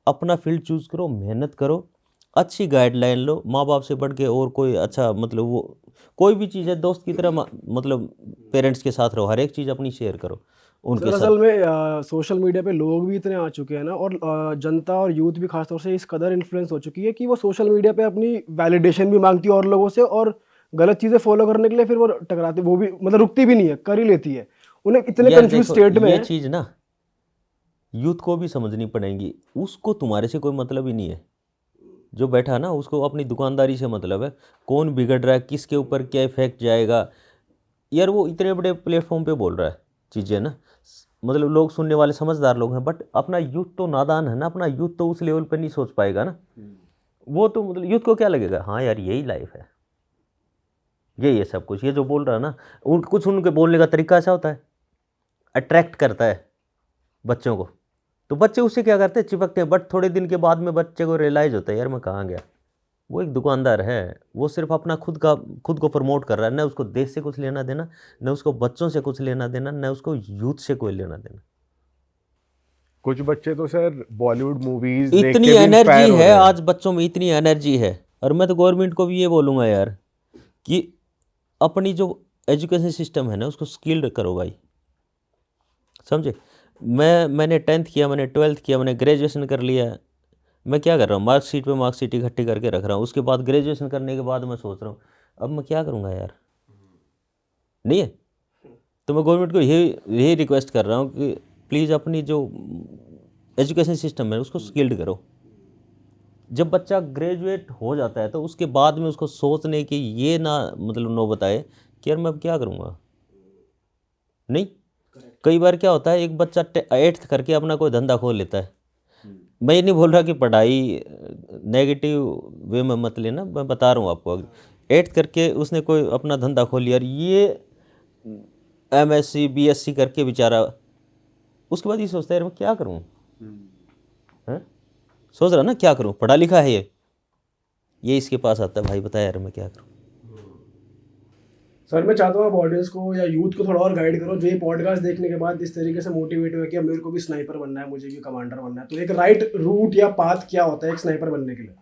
Speaker 1: अपना फील्ड चूज़ करो, मेहनत करो, अच्छी गाइडलाइन लो, माँ बाप से बढ़ के और कोई अच्छा मतलब वो कोई भी चीज़ है दोस्त की तरह मतलब पेरेंट्स के साथ रहो, हर एक चीज़ अपनी शेयर करो उनके
Speaker 2: सर
Speaker 1: साथ।
Speaker 2: असल में सोशल मीडिया पे लोग भी इतने आ चुके हैं ना, और जनता और यूथ भी खासतौर से इस कदर इन्फ्लुएंस हो चुकी है कि वो सोशल मीडिया पे अपनी वैलिडेशन भी मांगती है और लोगों से, और गलत चीज़ें फॉलो करने के लिए फिर वो टकराती, वो भी मतलब रुकती भी नहीं है, कर ही लेती है। उन्हें इतने
Speaker 1: यार
Speaker 2: कंफ्यूज
Speaker 1: देखो,
Speaker 2: स्टेट में
Speaker 1: ये
Speaker 2: है।
Speaker 1: चीज़ ना यूथ को भी समझनी पड़ेगी। उसको तुम्हारे से कोई मतलब ही नहीं है, जो बैठा है ना उसको अपनी दुकानदारी से मतलब है, कौन बिगड़ रहा है, किसके ऊपर क्या इफेक्ट जाएगा। यार वो इतने बड़े प्लेटफॉर्म पे बोल रहा है चीज़ें ना, मतलब लोग सुनने वाले समझदार लोग हैं, बट अपना यूथ तो नादान है ना, अपना यूथ तो उस लेवल पे नहीं सोच पाएगा ना। वो तो मतलब यूथ को क्या लगेगा, हाँ यार यही लाइफ है, यही है सब कुछ। ये जो बोल रहा है ना, कुछ उनके बोलने का तरीका ऐसा होता है, अट्रैक्ट करता है बच्चों को, तो बच्चे उससे क्या करते हैं, चिपकते हैं। बट थोड़े दिन के बाद में बच्चे को रियलाइज़ होता है यार मैं कहाँ गया। वो एक दुकानदार है, वो सिर्फ अपना खुद को प्रमोट कर रहा है, न उसको देश से कुछ लेना देना, न उसको बच्चों से कुछ लेना देना, न उसको यूथ से कोई लेना देना।
Speaker 4: कुछ बच्चे तो सर बॉलीवुड मूवीज देख
Speaker 1: इतनी
Speaker 4: के भी
Speaker 1: एनर्जी
Speaker 4: इंस्पायर हो
Speaker 1: है
Speaker 4: रहे हैं।
Speaker 1: आज बच्चों में, इतनी एनर्जी है। और मैं तो गवर्नमेंट को भी ये बोलूँगा यार कि अपनी जो एजुकेशन सिस्टम है ना उसको स्किल्ड करो भाई, समझे। मैंने 10th किया, मैंने 12th किया, मैंने ग्रेजुएशन कर लिया, मैं क्या कर रहा हूँ, मार्कशीट इकट्ठी करके रख रहा हूँ। उसके बाद ग्रेजुएशन करने के बाद मैं सोच रहा हूँ अब मैं क्या करूँगा यार, नहीं है। तो मैं गवर्नमेंट को यही रिक्वेस्ट कर रहा हूँ कि प्लीज़ अपनी जो एजुकेशन सिस्टम है उसको स्किल्ड करो। जब बच्चा ग्रेजुएट हो जाता है तो उसके बाद में उसको सोचने की ये ना मतलब नौबत आए कि यार मैं अब क्या करूँगा। नहीं, कई बार क्या होता है, एक बच्चा 8th करके अपना कोई धंधा खोल लेता है। मैं ये नहीं बोल रहा कि पढ़ाई नेगेटिव वे में मत लेना, मैं बता रहा हूँ आपको। 8th करके उसने कोई अपना धंधा खोल लिया और ये MSc BSc करके बेचारा उसके बाद ये सोचता है यार मैं क्या करूँ, हैं, सोच रहा ना क्या करूँ, पढ़ा लिखा है ये इसके पास आता है, भाई बता यार मैं क्या करूँ।
Speaker 2: सर मैं चाहता हूँ आप ऑडियंस को या यूथ को थोड़ा और गाइड करो, जो ये पॉडकास्ट देखने के बाद इस तरीके से मोटिवेट हुआ कि अब मेरे को भी स्नाइपर बनना है, मुझे भी कमांडर बनना है, तो एक राइट रूट या पाथ क्या होता है एक स्नाइपर बनने के लिए?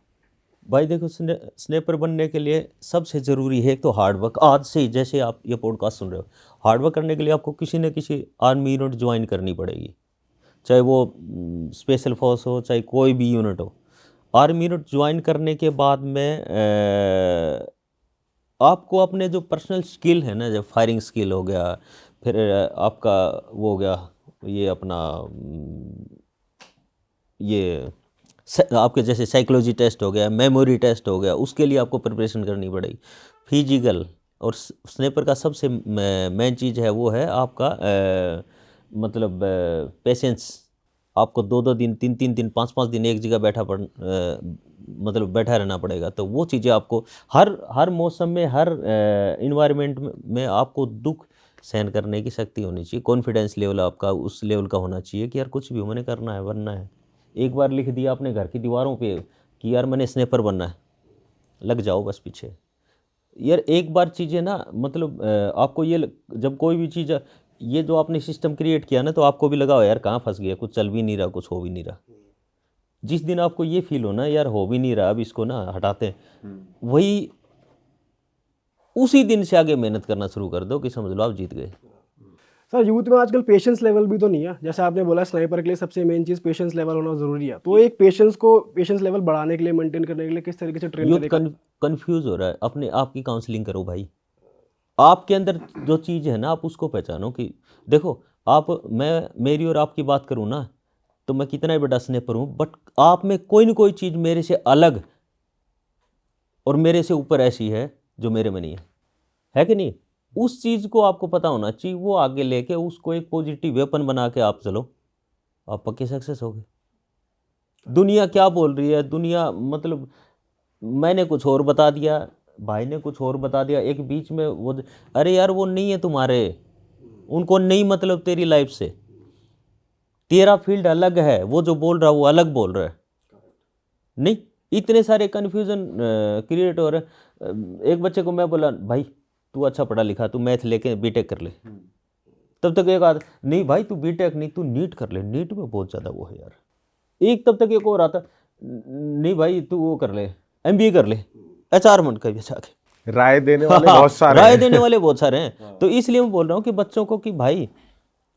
Speaker 1: भाई देखो, स्नेपर बनने के लिए सबसे ज़रूरी है एक तो हार्ड वर्क। आज से ही जैसे आप ये पॉडकास्ट सुन रहे हो, हार्ड वर्क करने के लिए आपको किसी न किसी आर्मी यूनिट ज्वाइन करनी पड़ेगी, चाहे वो स्पेशल फोर्स हो, चाहे कोई भी यूनिट हो। आर्मी यूनिट ज्वाइन करने के बाद में आपको अपने जो पर्सनल स्किल है ना, जब फायरिंग स्किल हो गया, फिर आपका वो हो गया ये अपना ये आपके जैसे साइकोलॉजी टेस्ट हो गया, मेमोरी टेस्ट हो गया, उसके लिए आपको प्रिपरेशन करनी पड़ेगी। फिजिकल और स्नाइपर का सबसे मेन चीज़ है वो है आपका मतलब पेशेंस। आपको 2-2 दिन, 3-3 दिन, 5-5 दिन एक जगह मतलब बैठा रहना पड़ेगा। तो वो चीज़ें आपको हर मौसम में, हर इन्वायरमेंट में आपको दुख सहन करने की शक्ति होनी चाहिए। कॉन्फिडेंस लेवल आपका उस लेवल का होना चाहिए कि यार कुछ भी मैंने करना है, बनना है। एक बार लिख दिया अपने घर की दीवारों पे कि यार मैंने स्नाइपर बनना है, लग जाओ बस पीछे। यार एक बार चीज़ें ना मतलब आपको ये जब कोई भी चीज़, ये जो आपने सिस्टम क्रिएट किया ना, तो आपको भी लगा हो यार कहाँ फंस गया, कुछ चल भी नहीं रहा, कुछ हो भी नहीं रहा। जिस दिन आपको ये फील हो ना यार हो भी नहीं रहा, अब इसको ना हटाते हैं, वही उसी दिन से आगे मेहनत करना शुरू कर दो कि समझ लो आप जीत गए।
Speaker 2: सर यूथ में आजकल पेशेंस लेवल भी तो नहीं है, जैसे आपने बोला स्नाइपर के लिए सबसे मेन चीज़ पेशेंस लेवल होना ज़रूरी है, तो एक पेशेंस लेवल बढ़ाने के लिए, मेंटेन करने के लिए किस तरीके से ट्रेन
Speaker 1: यूथ
Speaker 2: करेगा?
Speaker 1: कंफ्यूज हो रहा है, अपने आप की काउंसलिंग करो भाई। आपके अंदर जो चीज़ है ना, आप उसको पहचानो कि देखो, मेरी और आपकी बात करूँ ना, तो मैं कितना ही बड़ा स्नैपर हूँ, बट आप में कोई ना कोई चीज़ मेरे से अलग और मेरे से ऊपर ऐसी है जो मेरे में नहीं है कि नहीं? उस चीज़ को आपको पता होना चाहिए, वो आगे लेके उसको एक पॉजिटिव वेपन बना के आप चलो, आप पक्के सक्सेस होगे। दुनिया क्या बोल रही है, दुनिया मतलब मैंने कुछ और बता दिया, भाई ने कुछ और बता दिया, एक बीच में वो, अरे यार वो नहीं है तुम्हारे, उनको नहीं मतलब तेरी लाइफ से, तेरा फील्ड अलग है, वो जो बोल रहा है वो अलग बोल रहा है। नहीं, इतने सारे कन्फ्यूज़न क्रिएट हो रहे हैं। एक बच्चे को मैं बोला, भाई तू अच्छा पढ़ा लिखा, तू मैथ लेके बीटेक कर ले, तब तक एक आध, नहीं भाई तू बीटेक नहीं, तू नीट कर ले, नीट में बहुत ज़्यादा वो है यार। एक तब तक एक और आता, नहीं भाई तू वो कर ले, एमबीए कर ले, एचआर मन कर जाके।
Speaker 4: राय देने वाले बहुत सारे
Speaker 1: राय
Speaker 4: हैं।
Speaker 1: देने वाले बहुत सारे हैं। तो इसलिए मैं बोल रहा हूँ कि बच्चों को कि भाई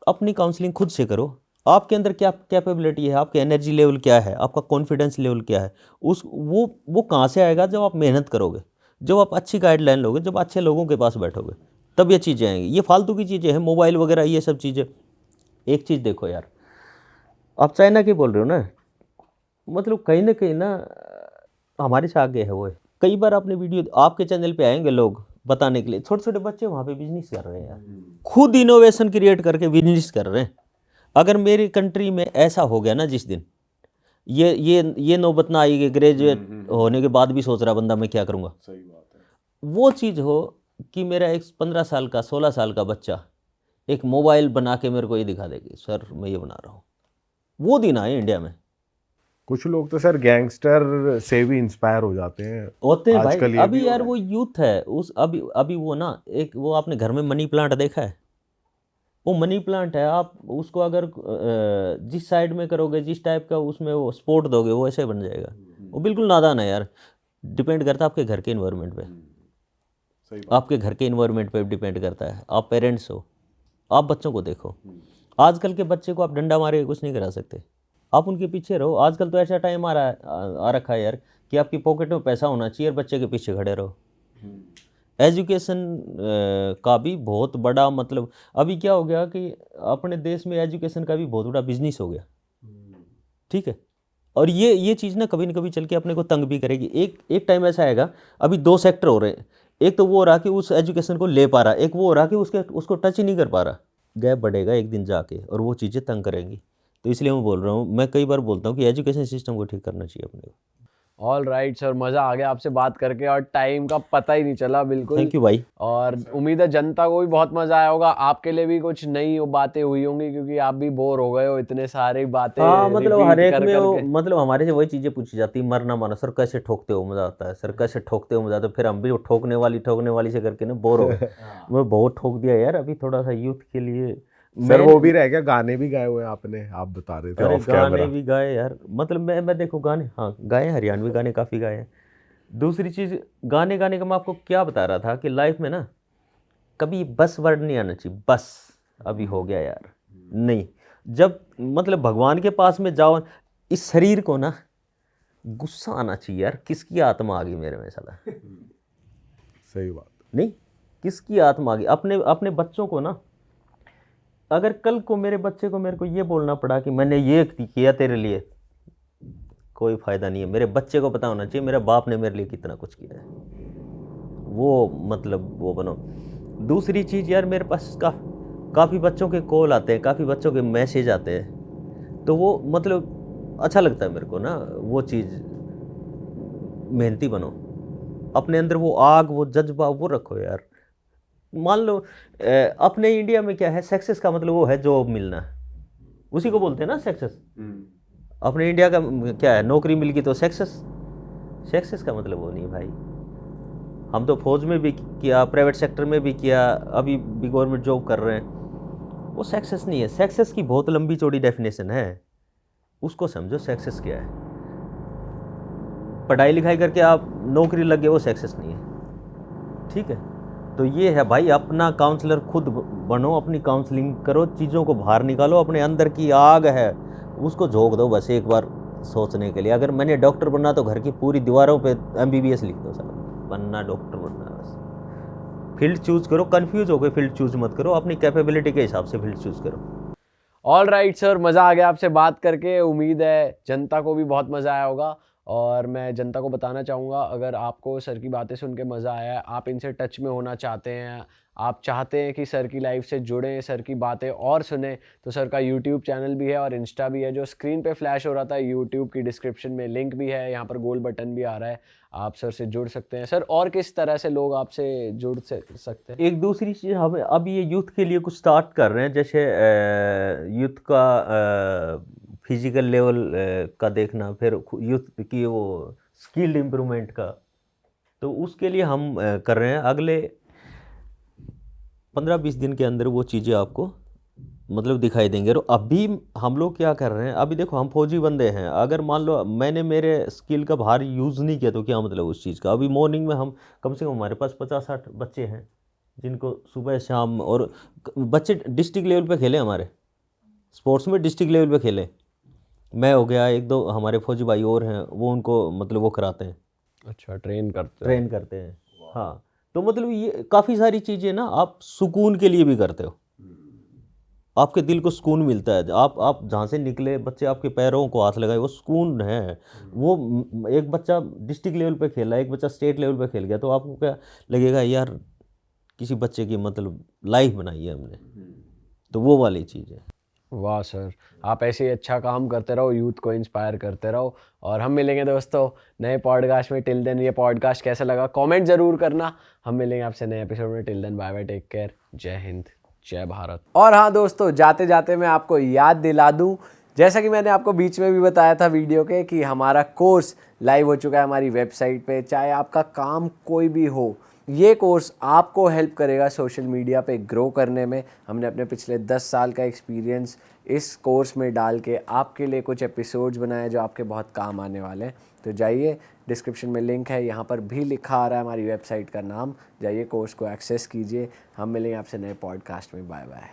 Speaker 1: अपनी काउंसलिंग खुद से करो, आपके अंदर क्या कैपेबिलिटी है, आपके एनर्जी लेवल क्या है, आपका कॉन्फिडेंस लेवल क्या है, वो कहाँ से आएगा? जब आप मेहनत करोगे, जब आप अच्छी गाइडलाइन लोगे, जब अच्छे लोगों के पास बैठोगे, तब ये चीज़ें आएंगी। ये फालतू की चीज़ें हैं, मोबाइल वगैरह ये सब चीज़ें। एक चीज़ देखो यार, आप चाइना की बोल रहे हो ना, मतलब कहीं ना हमारे से आगे है वो है। कई बार आपने वीडियो, आपके चैनल पे आएंगे लोग बताने के लिए, छोटे छोटे बच्चे वहाँ पे बिजनेस कर रहे हैं यार, खुद इनोवेशन क्रिएट करके बिजनेस कर रहे हैं। अगर मेरी कंट्री में ऐसा हो गया ना, जिस दिन ये नौबत ना आई कि ग्रेजुएट होने के बाद भी सोच रहा बंदा मैं क्या करूँगा,
Speaker 4: सही बात है।
Speaker 1: वो चीज़ हो कि मेरा एक 15 साल का 16 साल का बच्चा एक मोबाइल बना के मेरे को ये दिखा देगी, सर मैं ये बना रहा हूँ, वो दिन आए इंडिया में।
Speaker 4: कुछ लोग तो सर गैंगस्टर से भी इंस्पायर हो जाते हैं,
Speaker 1: होते हैं
Speaker 4: आजकल
Speaker 1: भाई।
Speaker 4: ये भी
Speaker 1: अभी
Speaker 4: हो
Speaker 1: यार
Speaker 4: रहा है।
Speaker 1: वो यूथ है, उस अभी वो ना, एक वो आपने घर में मनी प्लांट देखा है? वो मनी प्लांट है, आप उसको अगर जिस साइड में करोगे, जिस टाइप का उसमें वो सपोर्ट दोगे, वो ऐसे बन जाएगा। वो बिल्कुल नादान है यार। डिपेंड करता है आपके घर के इन्वायरमेंट पे,
Speaker 4: सही
Speaker 1: आपके घर के इन्वायरमेंट पे डिपेंड करता है। आप पेरेंट्स हो, आप बच्चों को देखो। आजकल के बच्चे को आप डंडा मारे के कुछ नहीं करा सकते, आप उनके पीछे रहो। आजकल तो ऐसा टाइम आ रखा है यार कि आपकी पॉकेट में पैसा होना चाहिए और बच्चे के पीछे खड़े रहो। एजुकेशन का भी बहुत बड़ा मतलब, अभी क्या हो गया कि अपने देश में एजुकेशन का भी बहुत बड़ा बिजनेस हो गया, ठीक है। और ये चीज़ ना कभी चल के अपने को तंग भी करेगी। एक टाइम ऐसा आएगा, अभी दो सेक्टर हो रहे हैं, एक तो वो हो रहा कि उस एजुकेशन को ले पा रहा, एक वो हो रहा कि उसको टच ही नहीं कर पा रहा। गैप बढ़ेगा एक दिन जाके और वो चीज़ें तंग करेंगी। तो इसलिए मैं बोल रहा हूँ, मैं कई बार बोलता हूँ कि एजुकेशन सिस्टम को ठीक करना चाहिए अपने को।
Speaker 3: ऑल राइट सर, मज़ा आ गया आपसे बात करके और टाइम का पता ही नहीं चला बिल्कुल।
Speaker 1: थैंक यू भाई।
Speaker 3: और उम्मीद है जनता को भी बहुत मज़ा आया होगा, आपके लिए भी कुछ नई बातें हुई होंगी क्योंकि आप भी बोर हो गए हो इतने सारे बातें
Speaker 1: हाँ मतलब
Speaker 3: repeat
Speaker 1: हर एक
Speaker 3: कर
Speaker 1: में वो,
Speaker 3: करके।
Speaker 1: मतलब हमारे से वही चीज़ें पूछी जाती है, मरना माना, सर कैसे ठोकते हो, मज़ा आता है, सर कैसे ठोकते हो, मज़ा आता है। फिर हम भी वो ठोकने वाली से करके ना बोर हो गए। मैं बहुत ठोक दिया यार, अभी थोड़ा सा यूथ के लिए
Speaker 4: सर वो भी रह गया, गाने भी गाए हुए हैं आपने, आप बता रहे थे
Speaker 1: अरे
Speaker 4: ऑफ
Speaker 1: गाने
Speaker 4: कैमरा।
Speaker 1: भी गाए यार, मतलब मैं देखो गाने, हाँ गाए, हरियाणवी गाने काफ़ी गाए हैं। दूसरी चीज़, गाने गाने का मैं आपको क्या बता रहा था कि लाइफ में ना कभी बस वर्ड नहीं आना चाहिए, बस अभी हो गया यार, नहीं। जब मतलब भगवान के पास में जाओ, इस शरीर को ना गुस्सा आना चाहिए यार, किसकी आत्मा आ गई मेरे में साला,
Speaker 4: सही बात।
Speaker 1: नहीं किसकी आत्मा आ गई। अपने बच्चों को ना, अगर कल को मेरे बच्चे को मेरे को ये बोलना पड़ा कि मैंने ये किया तेरे लिए, कोई फ़ायदा नहीं है। मेरे बच्चे को पता होना चाहिए मेरे बाप ने मेरे लिए कितना कुछ किया है, वो मतलब वो बनो। दूसरी चीज़ यार, मेरे पास काफ़ी बच्चों के कॉल आते हैं, काफ़ी बच्चों के मैसेज आते हैं, तो वो मतलब अच्छा लगता है मेरे को ना वो चीज़। मेहनती बनो, अपने अंदर वो आग, वो जज्बा वो रखो यार। मान लो अपने इंडिया में क्या है, सक्सेस का मतलब वो है जॉब मिलना, उसी को बोलते हैं ना सक्सेस। अपने इंडिया का क्या है, नौकरी मिल गई तो सक्सेस का मतलब वो नहीं भाई। हम तो फौज में भी किया, प्राइवेट सेक्टर में भी किया, अभी भी गवर्नमेंट जॉब कर रहे हैं, वो सक्सेस नहीं है। सक्सेस की बहुत लंबी चौड़ी डेफिनेशन है, उसको समझो सक्सेस क्या है। पढ़ाई लिखाई करके आप नौकरी लग गए, वो सक्सेस नहीं है, ठीक है। तो ये है भाई, अपना काउंसलर खुद बनो, अपनी काउंसलिंग करो, चीज़ों को बाहर निकालो, अपने अंदर की आग है उसको झोंक दो बस एक बार सोचने के लिए। अगर मैंने डॉक्टर बनना तो घर की पूरी दीवारों पे MBBS लिख दो, साहब बनना, डॉक्टर बनना, बस फील्ड चूज़ करो, कन्फ्यूज होकर फील्ड चूज़ मत करो, अपनी कैपेबिलिटी के हिसाब से फील्ड चूज़ करो।
Speaker 3: ऑल राइट सर, मज़ा आ गया आपसे बात करके। उम्मीद है जनता को भी बहुत मज़ा आया होगा। और मैं जनता को बताना चाहूँगा, अगर आपको सर की बातें सुन के मज़ा आया है, आप इनसे टच में होना चाहते हैं, आप चाहते हैं कि सर की लाइफ से जुड़ें, सर की बातें और सुने, तो सर का यूट्यूब चैनल भी है और इंस्टा भी है, जो स्क्रीन पे फ्लैश हो रहा था। यूट्यूब की डिस्क्रिप्शन में लिंक भी है, यहाँ पर गोल बटन भी आ रहा है, आप सर से जुड़ सकते हैं। सर और किस तरह से लोग आपसे जुड़ सकते हैं?
Speaker 1: एक दूसरी चीज़, हम अब ये यूथ के लिए कुछ स्टार्ट कर रहे हैं, जैसे यूथ का फिजिकल लेवल का देखना, फिर यूथ की वो स्किल्ड इम्प्रूवमेंट का, तो उसके लिए हम कर रहे हैं। अगले 15-20 दिन के अंदर वो चीज़ें आपको मतलब दिखाई देंगे। और अभी हम लोग क्या कर रहे हैं, अभी देखो हम फौजी बंदे हैं, अगर मान लो मैंने मेरे स्किल का बाहर यूज़ नहीं किया तो क्या मतलब उस चीज़ का। अभी मॉर्निंग में हम कम से कम हमारे पास 50-60 बच्चे हैं जिनको सुबह शाम, और बच्चे डिस्ट्रिक्ट लेवल पे खेले, हमारे स्पोर्ट्स में डिस्ट्रिक्ट लेवल पे खेले। मैं हो गया, 1-2 हमारे फौजी भाई और हैं, वो उनको मतलब वो कराते हैं,
Speaker 3: अच्छा, ट्रेन
Speaker 1: करते हैं। हाँ, तो मतलब ये काफ़ी सारी चीज़ें ना आप सुकून के लिए भी करते हो, आपके दिल को सुकून मिलता है। आप जहाँ से निकले, बच्चे आपके पैरों को हाथ लगाए, वो सुकून है। वो एक बच्चा डिस्ट्रिक्ट लेवल पे खेला, एक बच्चा स्टेट लेवल पे खेल गया, तो आपको क्या लगेगा, यार किसी बच्चे की मतलब लाइफ बनाई है हमने, तो वो वाली चीज़ है।
Speaker 3: वाह सर, आप ऐसे ही अच्छा काम करते रहो, यूथ को इंस्पायर करते रहो। और हम मिलेंगे दोस्तों नए पॉडकास्ट में। टिल देन, ये पॉडकास्ट कैसा लगा कमेंट ज़रूर करना। हम मिलेंगे आपसे नए एपिसोड में। Till then, bye bye, take care, जय हिंद, जय भारत। और हाँ दोस्तों, जाते जाते मैं आपको याद दिला दूँ, जैसा कि मैंने आपको बीच में भी बताया था वीडियो के, कि हमारा कोर्स लाइव हो चुका है हमारी वेबसाइट पे। चाहे आपका काम कोई भी हो, ये कोर्स आपको हेल्प करेगा सोशल मीडिया पे ग्रो करने में। हमने अपने पिछले 10 साल का एक्सपीरियंस इस कोर्स में डाल के आपके लिए कुछ एपिसोड्स बनाए जो आपके बहुत काम आने वाले हैं। तो जाइए, डिस्क्रिप्शन में लिंक है, यहाँ पर भी लिखा आ रहा है हमारी वेबसाइट का नाम। जाइए, कोर्स को एक्सेस कीजिए। हम मिलेंगे आपसे नए पॉडकास्ट में। Bye bye.